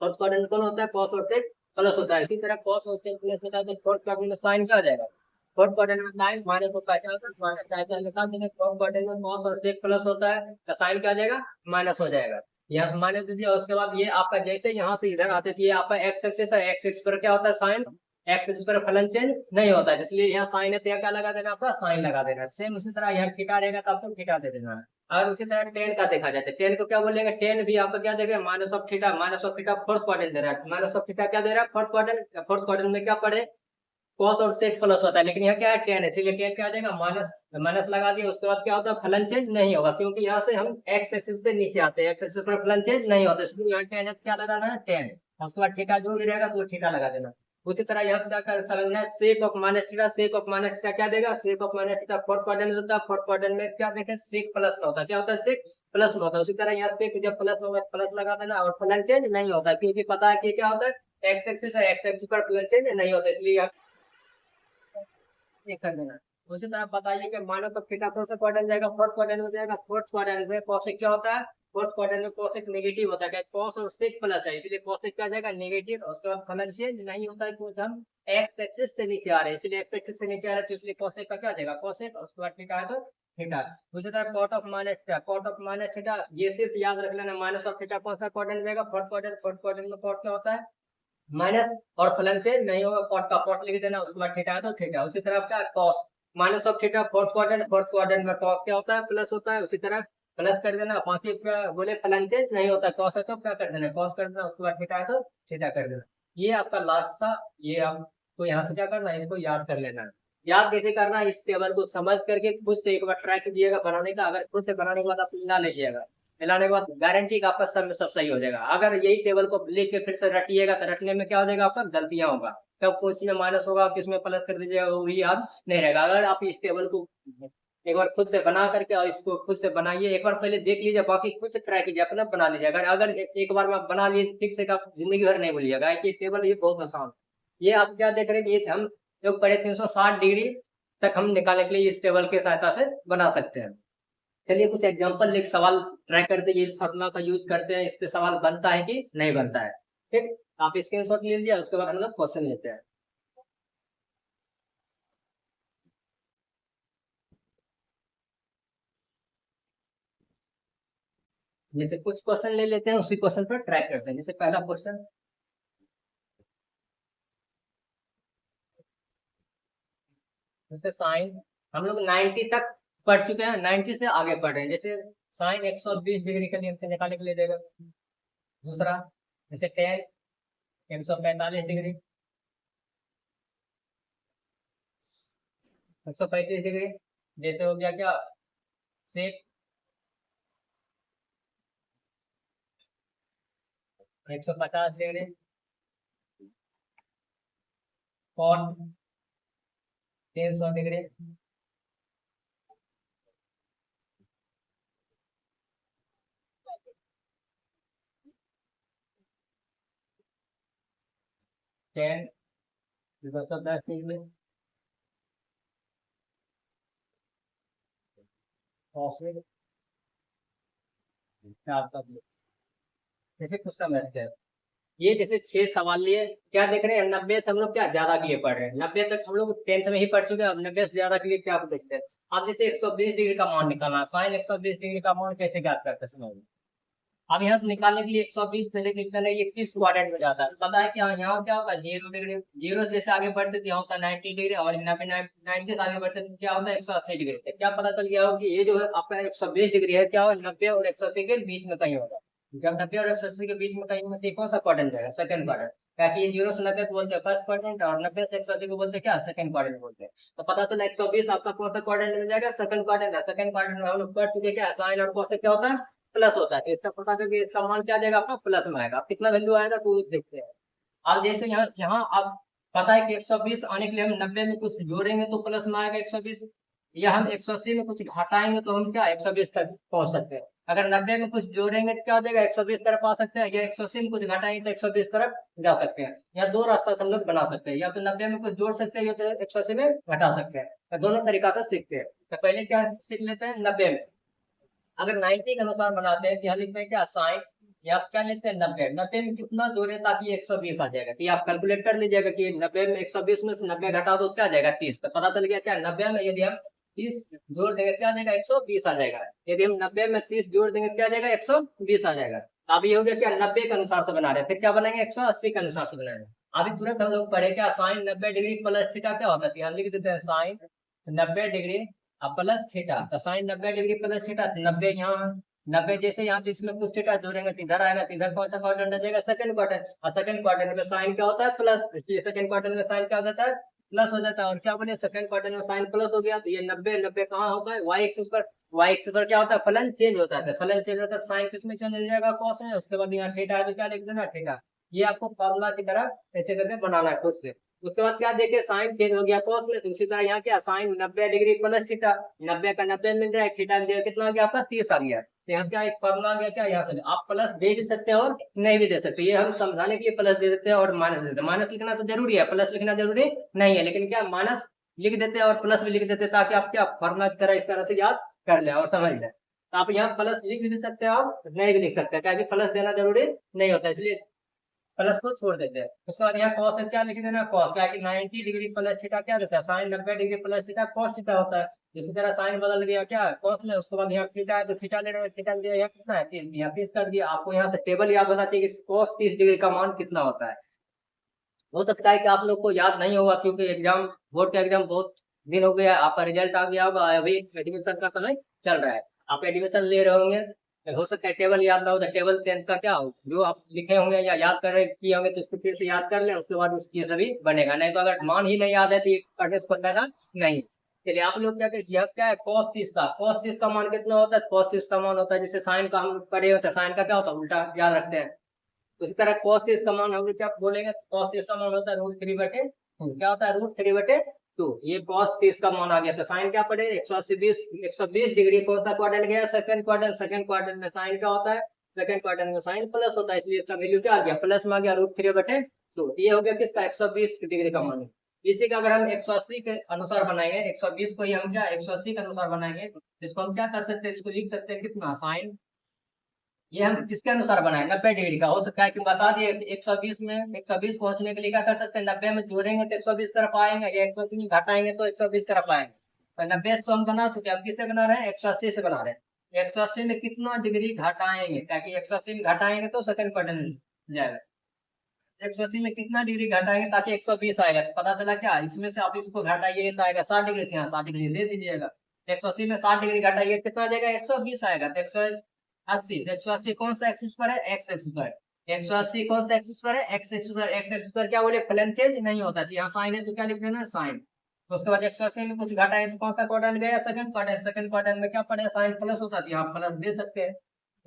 फोर्थ क्वाड्रेंट कौन होता है, कॉस और सेक प्लस होता है। इसी तरह कॉस और सेक प्लस होता है तो फोर्थ क्वाड्रेंट में साइन क्या आ जाएगा, फोर्थ क्वाड्रेंट में साइन माइनस होता है, क्या होता है, माइनस। फोर्थ क्वाड्रेंट में कॉस और सेक प्लस होता है तो साइन क्या आ जाएगा, माइनस हो जाएगा। यहाँ से माइनस दे दिया। उसके बाद ये आपका जैसे यहाँ से इधर आते थे, ये आपका एक्स एक्सिस है, एक्स एक्सिस पर क्या होता है, साइन। एक्स एक्सिस पर फलन चेंज नहीं होता है, इसलिए यहाँ साइन है तो क्या लगा देना, आपका साइन लगा देना। सेम उसी तरह यहाँ थीटा रहेगा तो आपको थीटा दे देना है। और उसी तरह टेन का देखा जाता है, टेन को क्या बोलेंगे, टेन भी आपका क्या देगा, minus of theta. Minus of theta fourth quadrant दे रहा है, माइनस ऑफ थीटा क्या दे रहा है, फोर्थ क्वाड्रेंट। फोर्थ क्वाड्रेंट में क्या पढ़े, कॉस और सेक प्लस होता है, लेकिन यहाँ क्या है टेन है, इसलिए टेन क्या आ जाएगा माइनस, माइनस लगा दिए। उसके बाद क्या होता है फलन चेंज नहीं होगा, क्योंकि यहाँ से हम एक्स एक्सिस से नीचे आते हैं, एक्स एक्सिस पर फलन चेंज नहीं होता, इसलिए यहाँ टेन है क्या लगाना है टेन। उसके बाद थीटा जो भी रहेगा तो थीटा लगा देना। उसी तरह यहाँ से क्या कर समझना है सेक of minus theta, sec of minus theta क्या देगा, सेक of minus theta fourth quadrant होता है, फोर्थ क्वाड्रेंट में क्या देखें सेक प्लस में होता है, क्या होता है सेक प्लस में होता है। उसी तरह यहाँ सेक जब प्लस होगा प्लस लगा देना, और फलन चेंज नहीं होता है, क्योंकि पता है कि क्या होता है एक्स एक्सिस है, एक्स एक्सिस पर फलन चेंज नहीं होता, इसलिए ये कर देना। उसी तरह बताइए कि मानो तो थीटा कौन सा क्वाड्रेंट जाएगा, फोर्थ क्वाड्रेंट में जाएगा, फोर्थ क्वाड्रेंट में कोसेक क्या होता है, फोर्थ क्वाड्रेंट में कोसेक नेगेटिव होता है, कॉस और सेक प्लस है, इसलिए कोसेक क्या जाएगा नेगेटिव। उसके बाद फलन चेंज नहीं होता है क्योंकि हम एक्स एक्सिस से नीचे आ रहे हैं, इसलिए एक्स एक्सिस से नीचे आ रहे हैं तो इसलिए कोसेक का क्या जाएगा कोसेक, उसके बाद थीटा है तो थीटा। उसी तरह cot of minus theta, cot of minus theta ये सिर्फ याद रख लेना, माइनस ऑफ थीटा कौन सा क्वाड्रेंट जाएगा फोर्थ क्वाड्रेंट, फोर्थ क्वाड्रेंट में कॉट क्या होता है माइनस, और फलन चेंज नहीं होगा कॉट का कॉट लिख देना, उसके बाद थीटा है तो थीटा। उसी तरह क्या cos minus of theta fourth quadrant, fourth quadrant में कॉस क्या होता है प्लस होता है, उसी तरह प्लस कर देना। बाकी क्या बोले फलन चेंज नहीं होता, कॉस है तो क्या कर देना कॉस कर देना, उसके बाद थीटा है तो थीटा कर देना। ये आपका लास्ट था, ये आपको यहाँ से क्या करना है इसको याद कर लेना है। याद कैसे करना है इस टेबल को समझ करके खुद से एक बार ट्राई कीजिएगा बनाने का, अगर खुद से बनाने के बाद आप मिला लीजिएगा, मिलाने के बाद गारंटी का आपका सब में सब सही हो जाएगा। अगर यही टेबल को लिख के फिर से रटिएगा तो रटने में क्या हो जाएगा आपका गलतियां होगा, कब किसमें माइनस होगा किसमें प्लस कर दीजिएगा वो भी याद नहीं रहेगा। अगर आप इस टेबल को एक बार खुद से बना करके और इसको खुद से बनाइए, एक बार पहले देख लीजिए बाकी खुद से ट्राई कीजिए अपना बना लीजिए। अगर एक बार में आप बना लिए ठीक से आप जिंदगी भर नहीं भूलिएगा, ये टेबल ये बहुत आसान। ये आप क्या देख रहे हैं ये हम जो पढ़े 360 डिग्री तक हम निकालने के लिए इस टेबल की सहायता से बना सकते हैं। चलिए कुछ एग्जांपल लिख सवाल ट्राई करते हैं, ये फॉर्मूला का यूज करते हैं, इस पे सवाल बनता है कि नहीं बनता है। ठीक, आप स्क्रीनशॉट ले लीजिए, उसके बाद हम लोग क्वेश्चन लेते हैं। जैसे कुछ क्वेश्चन ले लेते हैं उसी क्वेश्चन पर ट्राई करते हैं। जैसे पहला क्वेश्चन, जैसे साइन हम लोग 90 तक पढ़ चुके हैं, 90 से आगे पढ़ रहे हैं। जैसे साइन 120 डिग्री के लिए निकालने के लिए देगा। दूसरा जैसे टेन 145 डिग्री, 135 डिग्री, जैसे हो गया क्या sec 150 degree, cot 300 degree, tan 210 degree, cos जैसे कुछ समझते हैं। ये जैसे 6 सवाल लिए, क्या देख रहे हैं 90 से हम लोग क्या ज्यादा के लिए पढ़ रहे हैं, 90 तक हम लोग 10th में ही पढ़ चुके हैं, अब 90 से ज्यादा के लिए क्या देखते हैं। अब जैसे 120 डिग्री का मान निकालना, साइन 120 डिग्री का मान कैसे ज्ञात करते हैं समझ। अब यहाँ से निकालने के लिए 120 से लेकर कितना नहीं 31 क्वाड्रेंट में जाता है, पता है क्या यहाँ क्या होगा 0 डिग्री, 0 जैसे आगे बढ़ते तो यहाँ होता है 90 डिग्री, और 90 से आगे बढ़ते तो क्या होता है 180 डिग्री। तो क्या पता चल गया हो कि ये जो है आपका 120 डिग्री है क्या हो 90 और 180 के बीच में कहीं होगा। जब 90 और 180 के बीच में कहीं होगा तो कौन सा क्वाड्रेंट जाएगा सेकंड क्वाड्रेंट, ताकि ये 0 से 90 को बोलते हैं फर्स्ट क्वाड्रेंट, और 90 से 180 को बोलते हैं क्या सेकंड क्वाड्रेंट बोलते हैं। तो पता चला 120 आपका कौन सा क्वाड्रेंट में जाएगा सेकंड क्वाड्रेंट है। सेकंड क्वाड्रेंट में हम लोग पढ़ चुके क्या साइन और कॉस क्या होता है प्लस होता है, तो इसका पता करके इसका मान क्या जाएगा आपका प्लस में आएगा। कितना वैल्यू आएगा तो देखते हैं। अब जैसे यहाँ यहाँ आप पता है कि 120 आने के लिए हम 90 में कुछ जोड़ेंगे तो प्लस में आएगा 120, या हम 180 में कुछ घटाएंगे तो हम क्या 120 तक पहुंच सकते हैं। अगर 90 में कुछ जोड़ेंगे तो क्या हो जाएगा 120 तरफ आ सकते हैं, या 180 में कुछ घटाएंगे तो 120 तरफ जा सकते हैं। या दो रास्ता से हम लोग बना सकते हैं, या तो 90 में कुछ जोड़ सकते हैं या तो 180 में घटा सकते हैं, तो दोनों तरीका से सीखते हैं। तो पहले क्या सीख लेते हैं 90 में, अगर 90 के अनुसार बनाते हैं तो यहाँ लिखते हैं क्या साइन, या आप क्या लिखते हैं 90, 90 में कितना जोड़े ताकि 120 आ जाएगा, तो ये आप कैलकुलेट कर लीजिएगा कि 90 में 120 में से 90 घटा दो तो क्या आ जाएगा 30। तो पता चल गया क्या 90 में यदि हम 30 जोड़ देंगे क्या आ जाएगा 120 आ जाएगा, यदि हम 90 में 30 जोड़ देंगे क्या आ जाएगा 120 आ जाएगा। अब ये हो गया क्या 90 के अनुसार से बना रहे हैं, फिर क्या बनाएंगे 180 के अनुसार से बनाएंगे। अभी तुरंत हम लोग पढ़े क्या साइन 90 डिग्री प्लस थीटा क्या होता है, यहाँ लिख देते हैं साइन 90 डिग्री अब प्लस थीटा, तो साइन 90 डिग्री प्लस थीटा 90 यहाँ 90 जैसे यहाँ तो इसमें कुछ थीटा जोड़ेंगे तो इधर आएगा, तो इधर कौन सा क्वाड्रेंट आ जाएगा सेकंड क्वाड्रेंट, और सेकंड क्वाड्रेंट में साइन क्या होता है प्लस, इसलिए सेकंड क्वाड्रेंट में साइन क्या हो जाता है प्लस हो जाता है। और क्या बोले सेकंड क्वाड्रेंट में साइन प्लस हो गया, तो ये 90 कहाँ होता है वाई एक्सिस पर। वाई एक्सिस पर क्या होता है फलन चेंज होता है, फलन चेंज होता है साइन किस में चेंज हो जाएगा कॉस में। उसके बाद यहाँ थीटा है तो क्या लिख देना थीटा। ये आपको फॉर्मूला की तरह ऐसे करके बनाना है खुद से। उसके बाद क्या देखिए साइन चेंज हो गया कॉस में, तो उसी तरह यहाँ क्या साइन 90 डिग्री प्लस थीटा, 90 का 90 मिल जाए, थीटा कितना आ गया आपका 30 आ गया। तो यहाँ क्या एक फॉर्मूला आ गया क्या, यहाँ से आप प्लस दे भी सकते हैं और नहीं भी दे सकते। ये हम समझाने के लिए प्लस दे देते हैं और माइनस दे देते हैं। माइनस लिखना तो जरूरी है, प्लस लिखना जरूरी नहीं है, लेकिन क्या माइनस लिख देते हैं और प्लस भी लिख देते हैं ताकि आप क्या फॉर्मूला की तरह इस तरह से याद कर ले और समझ ले। तो आप यहाँ प्लस लिख भी सकते हैं और नहीं भी लिख सकते हैं, क्या प्लस देना जरूरी नहीं होता, इसलिए प्लस को छोड़ देते हैं। उसके बाद यहाँ cos है क्या लिख देना cos, क्या कि 90 डिग्री प्लस थीटा क्या देता है sine 90 degree plus theta cos theta होता है। इसी तरह साइन बदल गया क्या cos में, उसके बाद यहाँ थीटा है तो थीटा ले रहे हैं, थीटा लिया यहाँ कितना है 30, यहाँ 30 कर दिया। आपको यहाँ से टेबल याद होना चाहिए कि cos 30 डिग्री का मान कितना होता है। हो सकता है कि आप लोग को याद नहीं होगा क्योंकि एग्जाम बोर्ड का एग्जाम बहुत दिन हो गया, आपका रिजल्ट आ गया होगा, अभी एडमिशन का समय चल रहा है, आप एडमिशन ले रहे होंगे। हो सकता है टेबल याद ना हो तो टेबल टेंथ का क्या हो जो आप लिखे होंगे या याद कर रहे किए होंगे तो उसको फिर से याद कर लें, उसके बाद उसकी सभी बनेगा। नहीं तो अगर मान ही नहीं याद है तो ये करने से बनेगा नहीं। चलिए आप लोग क्या है cos 30 का मान कितना होता है, cos 30 का मान होता है जैसे साइन का हम पढ़े होते हैं, साइन का क्या होता है उल्टा याद रखते हैं। उसी तरह cos 30 का मान हम लोग क्या बोलेंगे, cos 30 का मान होता है √3/2, क्या होता है √3/2। ये cos 30 का मान आ गया तो साइन क्या पड़े 120 डिग्री कौन सा क्वाड्रेंट गया सेकंड क्वाड्रेंट, सेकंड क्वाड्रेंट में साइन क्या होता है सेकंड क्वाड्रेंट में साइन प्लस होता है, इसलिए इसका वैल्यू क्या आ गया प्लस में आ गया √3/2। ये हो गया किसका 120 डिग्री का मान। इसी का अगर हम 180 के अनुसार बनाएंगे, 120 को ही हम क्या 180 के अनुसार बनाएंगे, इसको हम क्या कर सकते हैं, इसको लिख सकते हैं कितना साइन, ये हम किसके अनुसार बनाए 90 डिग्री का। हो सकता है कि बता दिए 120 में 120 पहुंचने के लिए क्या कर सकते हैं 90 में जोड़ेंगे तो 120 तरफ आएंगे, या 120 में घटाएंगे तो 120 तरफ आएंगे। तो 90 तो हम बना चुके हैं, अब किससे बना रहे हैं 180 से बना रहे हैं। 180 में कितना डिग्री घटाएंगे, ताकि 180 में घटाएंगे तो सेकंड क्वाड्रेंट मिल जाएगा। 180 में कितना डिग्री घटाएंगे ताकि 120 आएगा, तो पता चला क्या इसमें से आप इसको घटाइए तो आएगा 60 डिग्री, यहाँ 60 डिग्री दे दीजिएगा। 180 में 60 डिग्री घटाइए कितना आ जाएगा 120 आएगा। तो 180 180 कौन सा एक्सिस पर है एक्स एक्सिस पर, 180 कौन सा एक्सिस पर है एक्स एक्सिस पर। एक्स एक्सिस पर क्या बोले फलन चेंज नहीं होता, तो यहाँ साइन है तो क्या लिख देना साइन। तो उसके बाद 180 में कुछ घटाए तो कौन सा क्वाड्रेंट गया सेकंड क्वाड्रेंट, सेकंड क्वाड्रेंट में क्या पड़ेगा साइन प्लस होता है, यहाँ प्लस दे सकते हैं।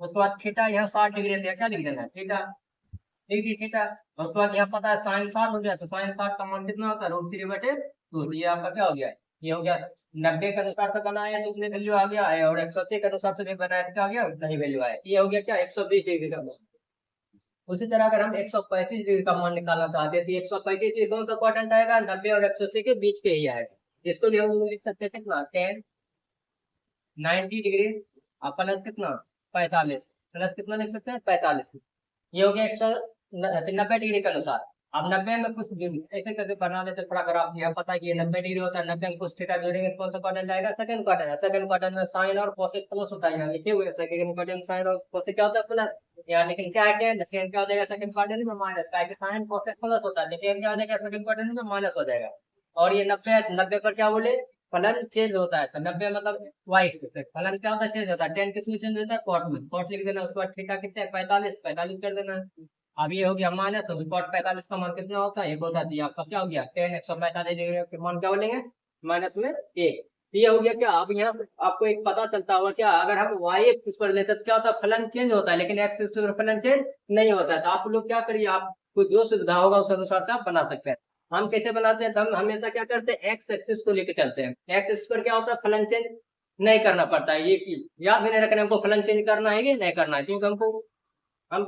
उसके बाद थीटा यहाँ 60 डिग्री दिया क्या लिख देना थीटा, ठीक है थीटा। उसके बाद यहाँ पता है साइन 60 हो गया, तो साइन 60 का मान कितना होता है √3/2। ये आपका क्या हो गया, ये हो गया 90 के अनुसार से बनाया तो उसमें वैल्यू आ गया है, और 180 के अनुसार से भी बनाया तो क्या आ गया उतना ही वैल्यू आया। ये हो गया क्या 120 डिग्री का मान। उसी तरह अगर हम 135 डिग्री का मान निकालना चाहते हैं तो 135 डिग्री कौन सा क्वाड्रेंट आएगा 90 और 180 के बीच के ही आएगा। इसको भी हम लोग लिख सकते हैं कितना 10 90 डिग्री प्लस कितना 45, प्लस कितना लिख सकते हैं 45। ये हो गया 190 डिग्री के अनुसार। अब 90 में कुछ ऐसे करके बना देते थोड़ा, अगर आप यहाँ पता है कि ये 90 डिग्री होता है, 90 में कुछ थीटा जोड़ेंगे तो कौन सा क्वाड्रेंट आएगा सेकंड क्वाड्रेंट है। सेकंड क्वाड्रेंट में साइन और कोसेक प्लस होता है, यहाँ लिखे हुए सेकंड क्वाड्रेंट साइन और कोसेक क्या होता है प्लस, यहाँ लेकिन क्या है लेकिन क्या हो जाएगा सेकंड क्वाड्रेंट में माइनस, क्या है साइन कोसेक प्लस होता है, लेकिन क्या हो जाएगा सेकंड क्वाड्रेंट में माइनस हो जाएगा। और ये 90 पर क्या बोले फलन चेंज होता है, तो 90 मतलब वाई एक्सिस फलन क्या होता है चेंज होता है, 10 किस में चेंज होता है कॉट में, कॉट लिख देना। उसके बाद थीटा कितना है 45, 45 कर देना। अब ये हो गया माइनस, तो कॉट 45 का मान कितना होता है एक होता है, आपका क्या हो गया 10 145 डिग्री के मान क्या बोलेंगे माइनस में 1। ये हो गया क्या, अब यहाँ से आपको एक पता चलता होगा क्या, अगर हम वाई एक्सिस पर लेते तो क्या होता है फलन चेंज होता है, लेकिन एक्स एक्सिस पर फलन चेंज नहीं होता है। तो आप लोग क्या करिए, आपको जो सुविधा होगा उस अनुसार से आप बना सकते हैं। हम कैसे बनाते हैं, तो हम हमेशा क्या करते हैं एक्स एक्सिस को लेकर चलते हैं। एक्स एक्सिस पर क्या होता है फलन चेंज नहीं करना पड़ता है, ये याद भी नहीं रखना हमको फलन चेंज करना है कि नहीं करना है, क्योंकि हमको हम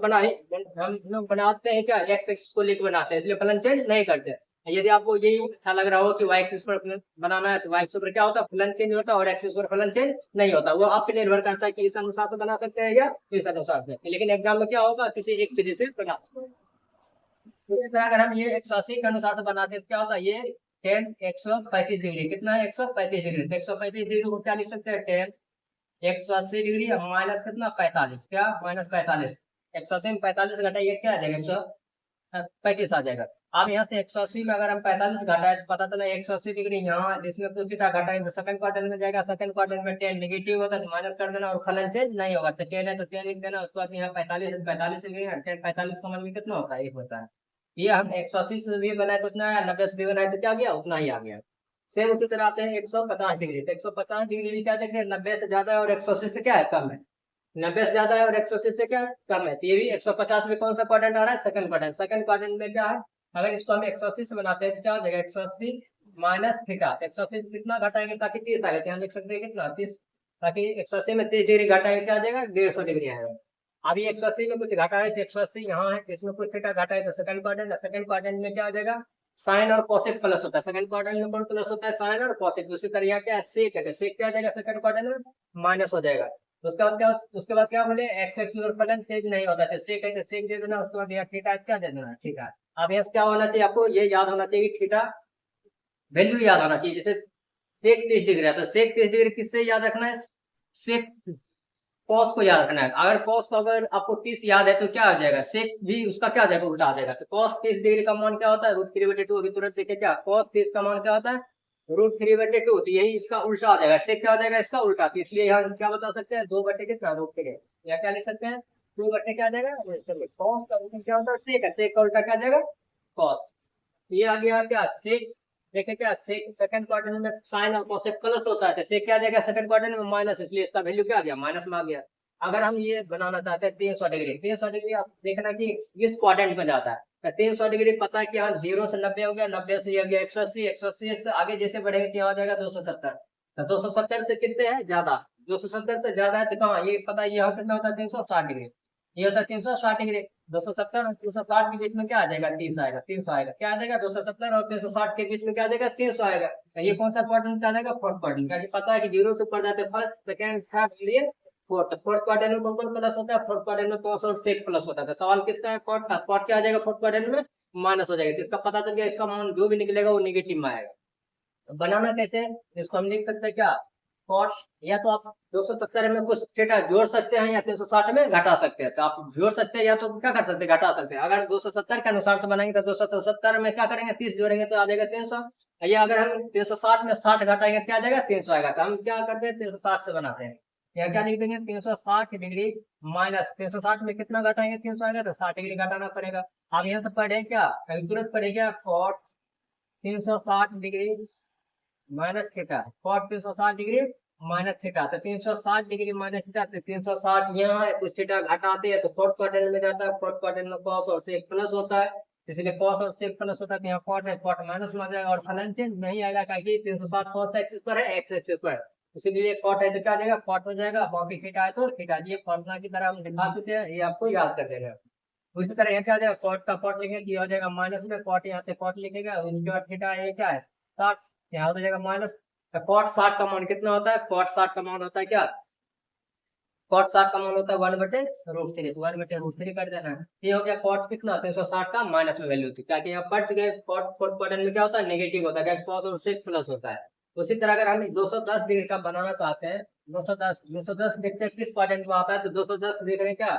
लोग बनाते हैं क्या एक्स एक्सिस को लेकर बनाते हैं, इसलिए फलन चेंज नहीं करते। यदि आपको यही अच्छा लग रहा हो कि वाई एक्सिस पर बनाना है तो वाई एक्सिस पर क्या होता है फलन चेंज होता है, और एक्सिस पर फलन चेंज नहीं होता। वो आप पे निर्भर करता है कि इस अनुसार से बना सकते हैं या इस अनुसार से, लेकिन एग्जाम में क्या होगा किसी एक विधि से बना। इसी तरह अगर हम ये 180 के अनुसार से बनाते हैं तो क्या होता है ये 10 135 डिग्री कितना है 135 डिग्री, तो 135 डिग्री को क्या लिख सकते हैं 10 180 डिग्री माइनस कितना 45, क्या माइनस 45, 180 में 45 घटाइए क्या आ जाएगा 135 आ जाएगा। अब यहाँ से 180 में अगर हम 45 घटाए तो पता चला 180 डिग्री यहाँ जिसमें कुछ थीटा घटाएंगे तो सेकंड क्वाड्रेंट में जाएगा, सेकंड क्वाड्रेंट में 10 नेगेटिव होता है तो माइनस कर देना और फलन चेंज नहीं होगा, तो 10 है तो 10 लिख देना। उसके बाद यहाँ 45 45 लिखेंगे 10 45 का मान भी कितना होता है 1 होता है। ये हम 180 से भी बनाए तो उतना आया, 90 से भी बनाए तो क्या गया, उतना ही आ गया। सेम उसी तरह आते हैं 150 डिग्री, तो 150 डिग्री भी क्या देखेंगे, 90 से ज्यादा है और 180 से क्या है, कम है। 90 से ज्यादा है और 180 से क्या कम है, तो ये भी 150 में कौन सा क्वाड्रेंट आ रहा है, सेकंड क्वाड्रेंट। सेकंड क्वाड्रेंट में क्या है, अगर इसको हम 180 से बनाते हैं तो क्या हो जाएगा, 180 माइनस थीटा। 180 से कितना घटाएंगे ताकि 30 आएगा, यहाँ लिख सकते हैं कितना, 30, ताकि 180 में 30 डिग्री घटाएंगे क्या आ जाएगा, 150 डिग्री आएगा। अभी 180 में कुछ घटा है तो 180 यहाँ है, इसमें कुछ थीटा घटा है तो सेकंड क्वाड्रेंट। सेकंड क्वाड्रेंट में क्या आ जाएगा, साइन और कोसेक प्लस होता है। सेकंड क्वाड्रेंट में कौन प्लस होता है, साइन और कोसेक। दूसरी तरह यहाँ क्या है, सेक है, सेक क्या आ जाएगा सेकंड क्वाड्रेंट में, माइनस हो जाएगा। तो उसके बाद क्या बोले, एक्स एक्सिस और फलन चेंज नहीं होता है, सेक है तो सेक दे देना, उसके बाद यहाँ थीटा क्या दे देना, थीटा। अब यहाँ क्या होना चाहिए, आपको ये याद होना चाहिए कि थीटा वैल्यू याद होना चाहिए। जैसे सेक 30 डिग्री है तो सेक 30 डिग्री किससे याद रखना है, सेक कॉस को याद रखना है। अगर कॉस को अगर आपको 30 याद है तो क्या आ जाएगा, सेक भी उसका क्या आ जाएगा, उल्टा आ जाएगा। तो कॉस 30 डिग्री का मान क्या होता है, √3/2। अभी तुरंत सीखे क्या, कॉस 30 का मान क्या होता है, √3/2। तो यही इसका उल्टा आ जाएगा, सेक क्या हो जाएगा, इसका उल्टा। तो इसलिए यहाँ क्या बता सकते हैं, 2/कितना, या क्या लिख सकते हैं, 2 क्या आ जाएगा, कॉस का उल्टा क्या होता है, सेक है, सेक का उल्टा क्या आ जाएगा, कॉस। ये आ गया क्या, सेक। देखिए क्या, सेक सेकंड क्वाड्रेंट में साइन और कोसेक प्लस होता है, तो सेक क्या आ जाएगा सेकंड क्वाड्रेंट में माइनस, इसलिए इसका वैल्यू क्या आ गया, माइनस में आ गया। अगर हम ये बनाना चाहते हैं 300 डिग्री, 300 डिग्री आप देखना कि इस क्वाड्रेंट में जाता है, तो 300 डिग्री पता है कि यहाँ 0 से 90 हो गया, 90 से ये हो गया 180, 180 से आगे जैसे बढ़ेंगे क्या हो जाएगा, 270। तो 270 से कितने है ज्यादा, 270 से ज्यादा है तो कहाँ, ये पता है यहाँ कितना होता है, 360 डिग्री। ये होता है 360 डिग्री। 270 और 360 के बीच में क्या आ जाएगा, 30 आएगा, 300 आएगा। क्या आ जाएगा, 270 और 360 के बीच में क्या आ जाएगा, 300 आएगा। तो ये कौन सा क्वाड्रेंट आ जाएगा, फोर्थ क्वाड्रेंट। क्या पता है कि 0 से ऊपर जाते फर्स्ट सेकंड थर्ड लिए फोर्थ। फोर्थ क्वाड्रेंट में कौन कौन प्लस होता है, फोर्थ क्वाड्रेंट में कॉस और सेक प्लस होता है। तो सवाल किसका है, फोर्थ का। फोर्थ क्या आ जाएगा, फोर्थ क्वाड्रेंट में माइनस हो जाएगा। तो इसका पता चल गया, इसका मान जो भी निकलेगा वो निगेटिव में आएगा। तो बनाना कैसे, इसको हम लिख सकते हैं क्या, कॉट। या तो आप 270 में कुछ थीटा जोड़ सकते हैं या 360 में घटा सकते हैं। तो आप जोड़ सकते हैं या तो क्या कर सकते हैं, घटा सकते हैं। अगर 270 के अनुसार से बनाएंगे तो 270 में क्या करेंगे, 30 जोड़ेंगे तो आ जाएगा 300। या अगर हम 360 में 60 घटाएंगे तो क्या आ जाएगा, 300 आएगा। तो हम क्या करते हैं, 360 से बनाते हैं। यहाँ क्या लिख देंगे, 360 डिग्री माइनस 360 में कितना घटाएंगे, 300 आएगा, तो 60 डिग्री घटाना पड़ेगा। अब यहाँ से पढ़े क्या, तुरंत पढ़ेगा, cot 360 degree minus theta, cot 360 degree minus theta. तो 360 डिग्री माइनस थीटा, तो 360 यहाँ है, कुछ थीटा घटाते हैं तो फोर्थ क्वाड्रेंट में जाता है। फोर्थ क्वाड्रेंट में कॉस और सेक प्लस होता है, इसलिए कॉस और सेक प्लस होता है, तो यहाँ कॉट है, कॉट माइनस में आ जाएगा। और फलन चेंज नहीं आएगा क्योंकि 360 कॉस एक्सिस पर है, एक्स एक्सिस पर, इसीलिए कॉट है तो क्या आ जाएगा, कॉट हो जाएगा। बाकी थीटा है तो थीटा। ये फॉर्मूला की तरह हम दिखा चुके हैं, ये आपको याद कर देना। उसी तरह यहाँ क्या आ जाएगा, कॉट का कॉट लिखेंगे, ये हो जाएगा माइनस में, कॉट यहाँ से कॉट लिखेगा, उसके बाद थीटा ये क्या है 60, यहाँ हो जाएगा माइनस। तो कॉट 60 का मान कितना होता है, कॉट 60 का मान होता है क्या, कॉट 60 का मान होता है 1/√3, तो 1/√3 कर देना है। ये हो गया कॉट कितना, 360 का माइनस में वैल्यू थी, क्या यहाँ पढ़ चुके हैं। कॉट फोर्थ क्वाड्रेंट में क्या होता है, नेगेटिव होता है, क्या कॉस और सेक प्लस होता है। उसी तरह अगर हम 210 डिग्री का बनाना चाहते हैं, 210 देखते हैं किस क्वाड्रेंट में आता है, तो 210 देख रहे हैं क्या,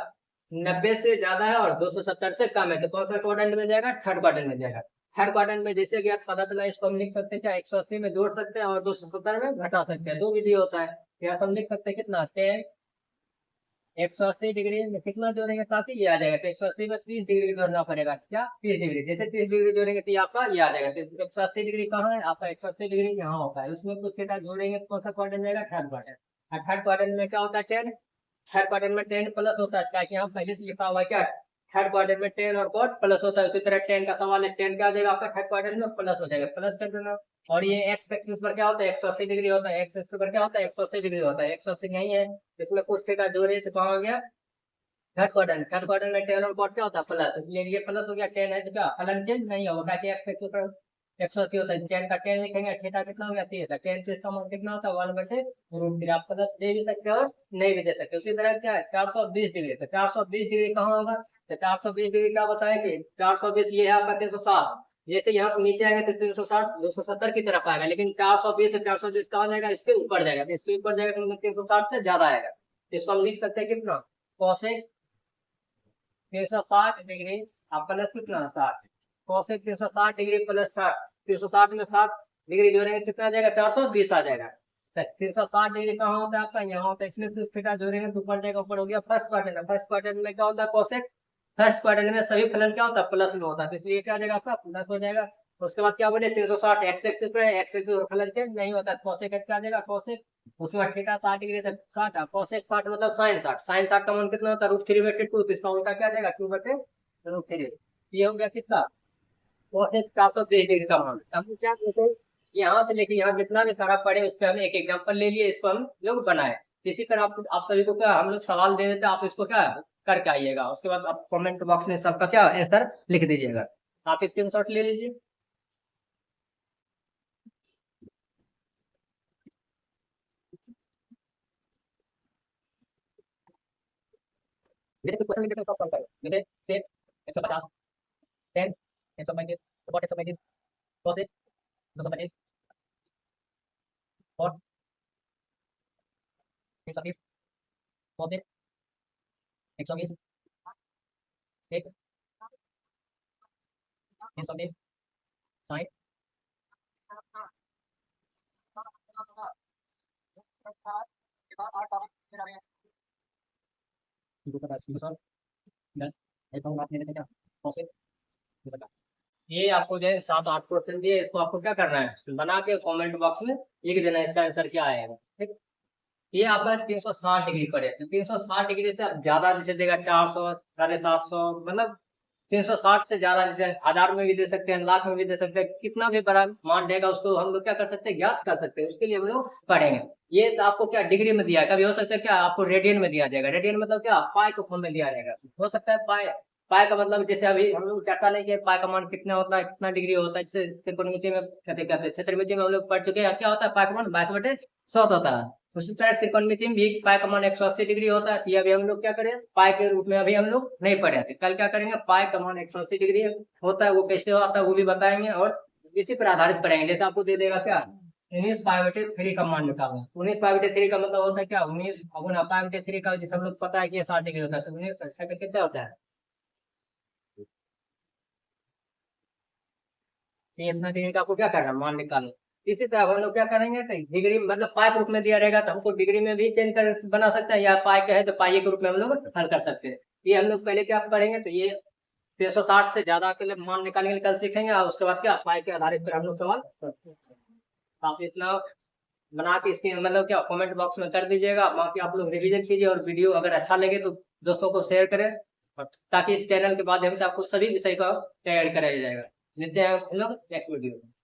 90 से ज्यादा है और 270 से कम है, तो कौन सा क्वाड्रेंट में जाएगा, थर्ड क्वाड्रेंट में जाएगा। थर्ड क्वाड्रेंट में जैसे कि आप पता चला, इसको हम लिख सकते हैं क्या, 180 में जोड़ सकते हैं और 270 में घटा सकते हैं, दो विधि होता है। या तो हम लिख सकते हैं कितना, 180 डिग्री में कितना जोड़ेंगे ताकि ये आ जाएगा, तो 180 में 30 डिग्री जोड़ना पड़ेगा, क्या 30 डिग्री। जैसे 30 डिग्री जोड़ेंगे तो ये आपका ये आ जाएगा। तो 180 डिग्री कहाँ है आपका, 180 डिग्री यहाँ होता है, उसमें कुछ थीटा जोड़ेंगे तो कौन सा क्वाड्रेंट जाएगा, थर्ड क्वाड्रेंट। और थर्ड क्वाड्रेंट में क्या होता है, 10। थर्ड क्वाड्रेंट में 10 प्लस होता है, ताकि यहाँ पहले से लिखा हुआ है क्या, थर्ड क्वाड्रेंट में 10 और कॉट प्लस होता है। उसी तरह 10 का सवाल है, 10 क्या आ जाएगा आपका, थर्ड क्वाड्रेंट में प्लस हो जाएगा, प्लस कर देना। और ये एक्स एक्सिस पर क्या होता है, 180 डिग्री होता है, एक्स एक्सिस पर क्या होता है, 180 डिग्री होता है। 180 नहीं है, इसमें कुछ थीटा जोड़े तो कहाँ हो गया, थर्ड क्वाड्रेंट में 10 और कॉट क्या होता है, प्लस, इसलिए ये प्लस हो गया। 10 है तो क्या फलन चेंज नहीं होगा, कि एक्स एक्सिस पर 180 होता है, 10 का 10 लिखेंगे, थीटा कितना हो गया 30 है, 10 से इसका मान कितना होता है 1/√3। आप प्लस दे भी सकते हो और नहीं भी दे सकते। उसी तरह क्या है 420 डिग्री, तो 420 डिग्री कहाँ होगा, तो 420 डिग्री क्या बताया कि 420 ये है आपका 360, जैसे यहाँ से नीचे आएगा तो 360 270 की तरफ आएगा, लेकिन 420 से 420 कहाँ जाएगा, इसके ऊपर जाएगा, तो इसके ऊपर जाएगा तो मतलब 360 से ज्यादा आएगा। तो इसको हम लिख सकते हैं कितना, कोसेक 360 डिग्री आप प्लस कितना 60, कोसेक 360 डिग्री प्लस 60, 360 में 60 डिग्री जोड़ेंगे कितना आ जाएगा, 420 आ जाएगा। 360 डिग्री कहाँ होता है आपका, यहाँ होता है, इसमें थीटा जोड़ेंगे तो ऊपर जाएगा, ऊपर हो गया फर्स्ट क्वाड्रेंट। फर्स्ट क्वाड्रेंट में क्या होता है, कोसेक फर्स्ट क्वाड्रेंट में सभी फलन क्या होता है, प्लस में होता है, तो इसलिए क्या हो जाएगा आपका प्लस हो जाएगा। उसके बाद क्या बोले 360 एक्स एक्सिस पे, एक्स एक्सिस पर फलन चेंज नहीं होता, कोसेक क्या आ जाएगा कोसेक, उसमें थीटा 60 डिग्री तक 60, कोसेक 60 मतलब साइन 60, साइन 60 का मान कितना होता है √3/2, तो इसका उल्टा क्या आ जाएगा 2/√3। ये हो गया किसका, कोसेक 420 डिग्री का मान। हम क्या कहते हैं, यहाँ से लेके यहाँ जितना भी सारा पढ़े उस पर हमने एक एग्जांपल ले लिए, इसको हम लोग बनाए। इसी तरह आप सभी को क्या हम लोग सवाल दे देते हैं, आप इसको क्या करके आइएगा, उसके बाद आप कमेंट बॉक्स में सबका क्या आंसर लिख दीजिएगा। आप स्क्रीनशॉट ले लीजिए। जैसे कुछ क्वेश्चन लिख देते हैं, उसका सॉल्व करो। जैसे sec 150, tan 135, cot 135, cosec 225, cot 320, cosec 120, sec 320, sine 10, एक और बात नहीं देते क्या, कोसेक। ये आपको जो है 7-8 क्वेश्चन दिए, इसको आपको क्या करना है, बना के कमेंट बॉक्स में लिख देना इसका आंसर क्या आएगा, ठीक। ये आपका 360 डिग्री पर है, तो 360 डिग्री से आप ज्यादा जैसे देगा 400, 750, मतलब 360 से ज्यादा जैसे 1000 में भी दे सकते हैं, लाख में भी दे सकते हैं, कितना भी बड़ा मान देगा उसको हम लोग क्या कर सकते हैं, ज्ञात कर सकते हैं। उसके लिए हम लोग पढ़ेंगे। ये तो आपको क्या डिग्री में दिया है, कभी हो सकता है क्या आपको रेडियन में दिया जाएगा, रेडियन मतलब क्या पाई के फॉर्म में दिया जाएगा, हो सकता है पाई, पाई का मतलब जैसे अभी हम लोग चर्चा नहीं किया पाई का मान कितना होता है, कितना डिग्री होता है, जैसे त्रिकोणमिति में कहते कहते हैं, क्षेत्रमिति में हम लोग पढ़ चुके हैं क्या होता है पाई का मान 22/100 होता है। उसी तरह त्रिकोणमिति में भी पाई का मान 180 डिग्री होता है। ये अभी हम लोग क्या करें, पाई के रूप में अभी हम लोग नहीं पढ़े थे, कल क्या करेंगे, पाई का मान 180 डिग्री होता है, वो कैसे होता है वो भी बताएंगे, और इसी पर आधारित पढ़ेंगे। जैसे आपको दे देगा क्या 19π/3 का मान निकालना, 19π/3 का मतलब होता है क्या 19 गुना π/3 का, जैसे हम लोग पता है कि 60 डिग्री होता है, तो 19 अच्छा का कितना होता है, ये इतना डिग्री का आपको क्या करना है, मान निकालना। इसी तरह हम लोग क्या करेंगे, डिग्री मतलब पाई के रूप में दिया रहेगा तो हमको डिग्री में भी चेंज कर बना सकते हैं, या पाई का है तो पाई के रूप में हम लोग हल कर सकते हैं। ये हम लोग पहले क्या करेंगे, तो ये 360 से ज्यादा के लिए मान निकालने के लिए कल सीखेंगे, और उसके बाद क्या पाई के आधारित पर हम लोग सवाल करते हैं। आप इतना बना के इसके मतलब क्या कमेंट बॉक्स में कर दीजिएगा, बाकी आप लोग रिवीजन कीजिए, और वीडियो अगर अच्छा लगे तो दोस्तों को शेयर करें, और ताकि इस चैनल के माध्यम से आपको सभी विषय का तैयारी कराया जाएगा। मिलते हैं हम लोग नेक्स्ट वीडियो में।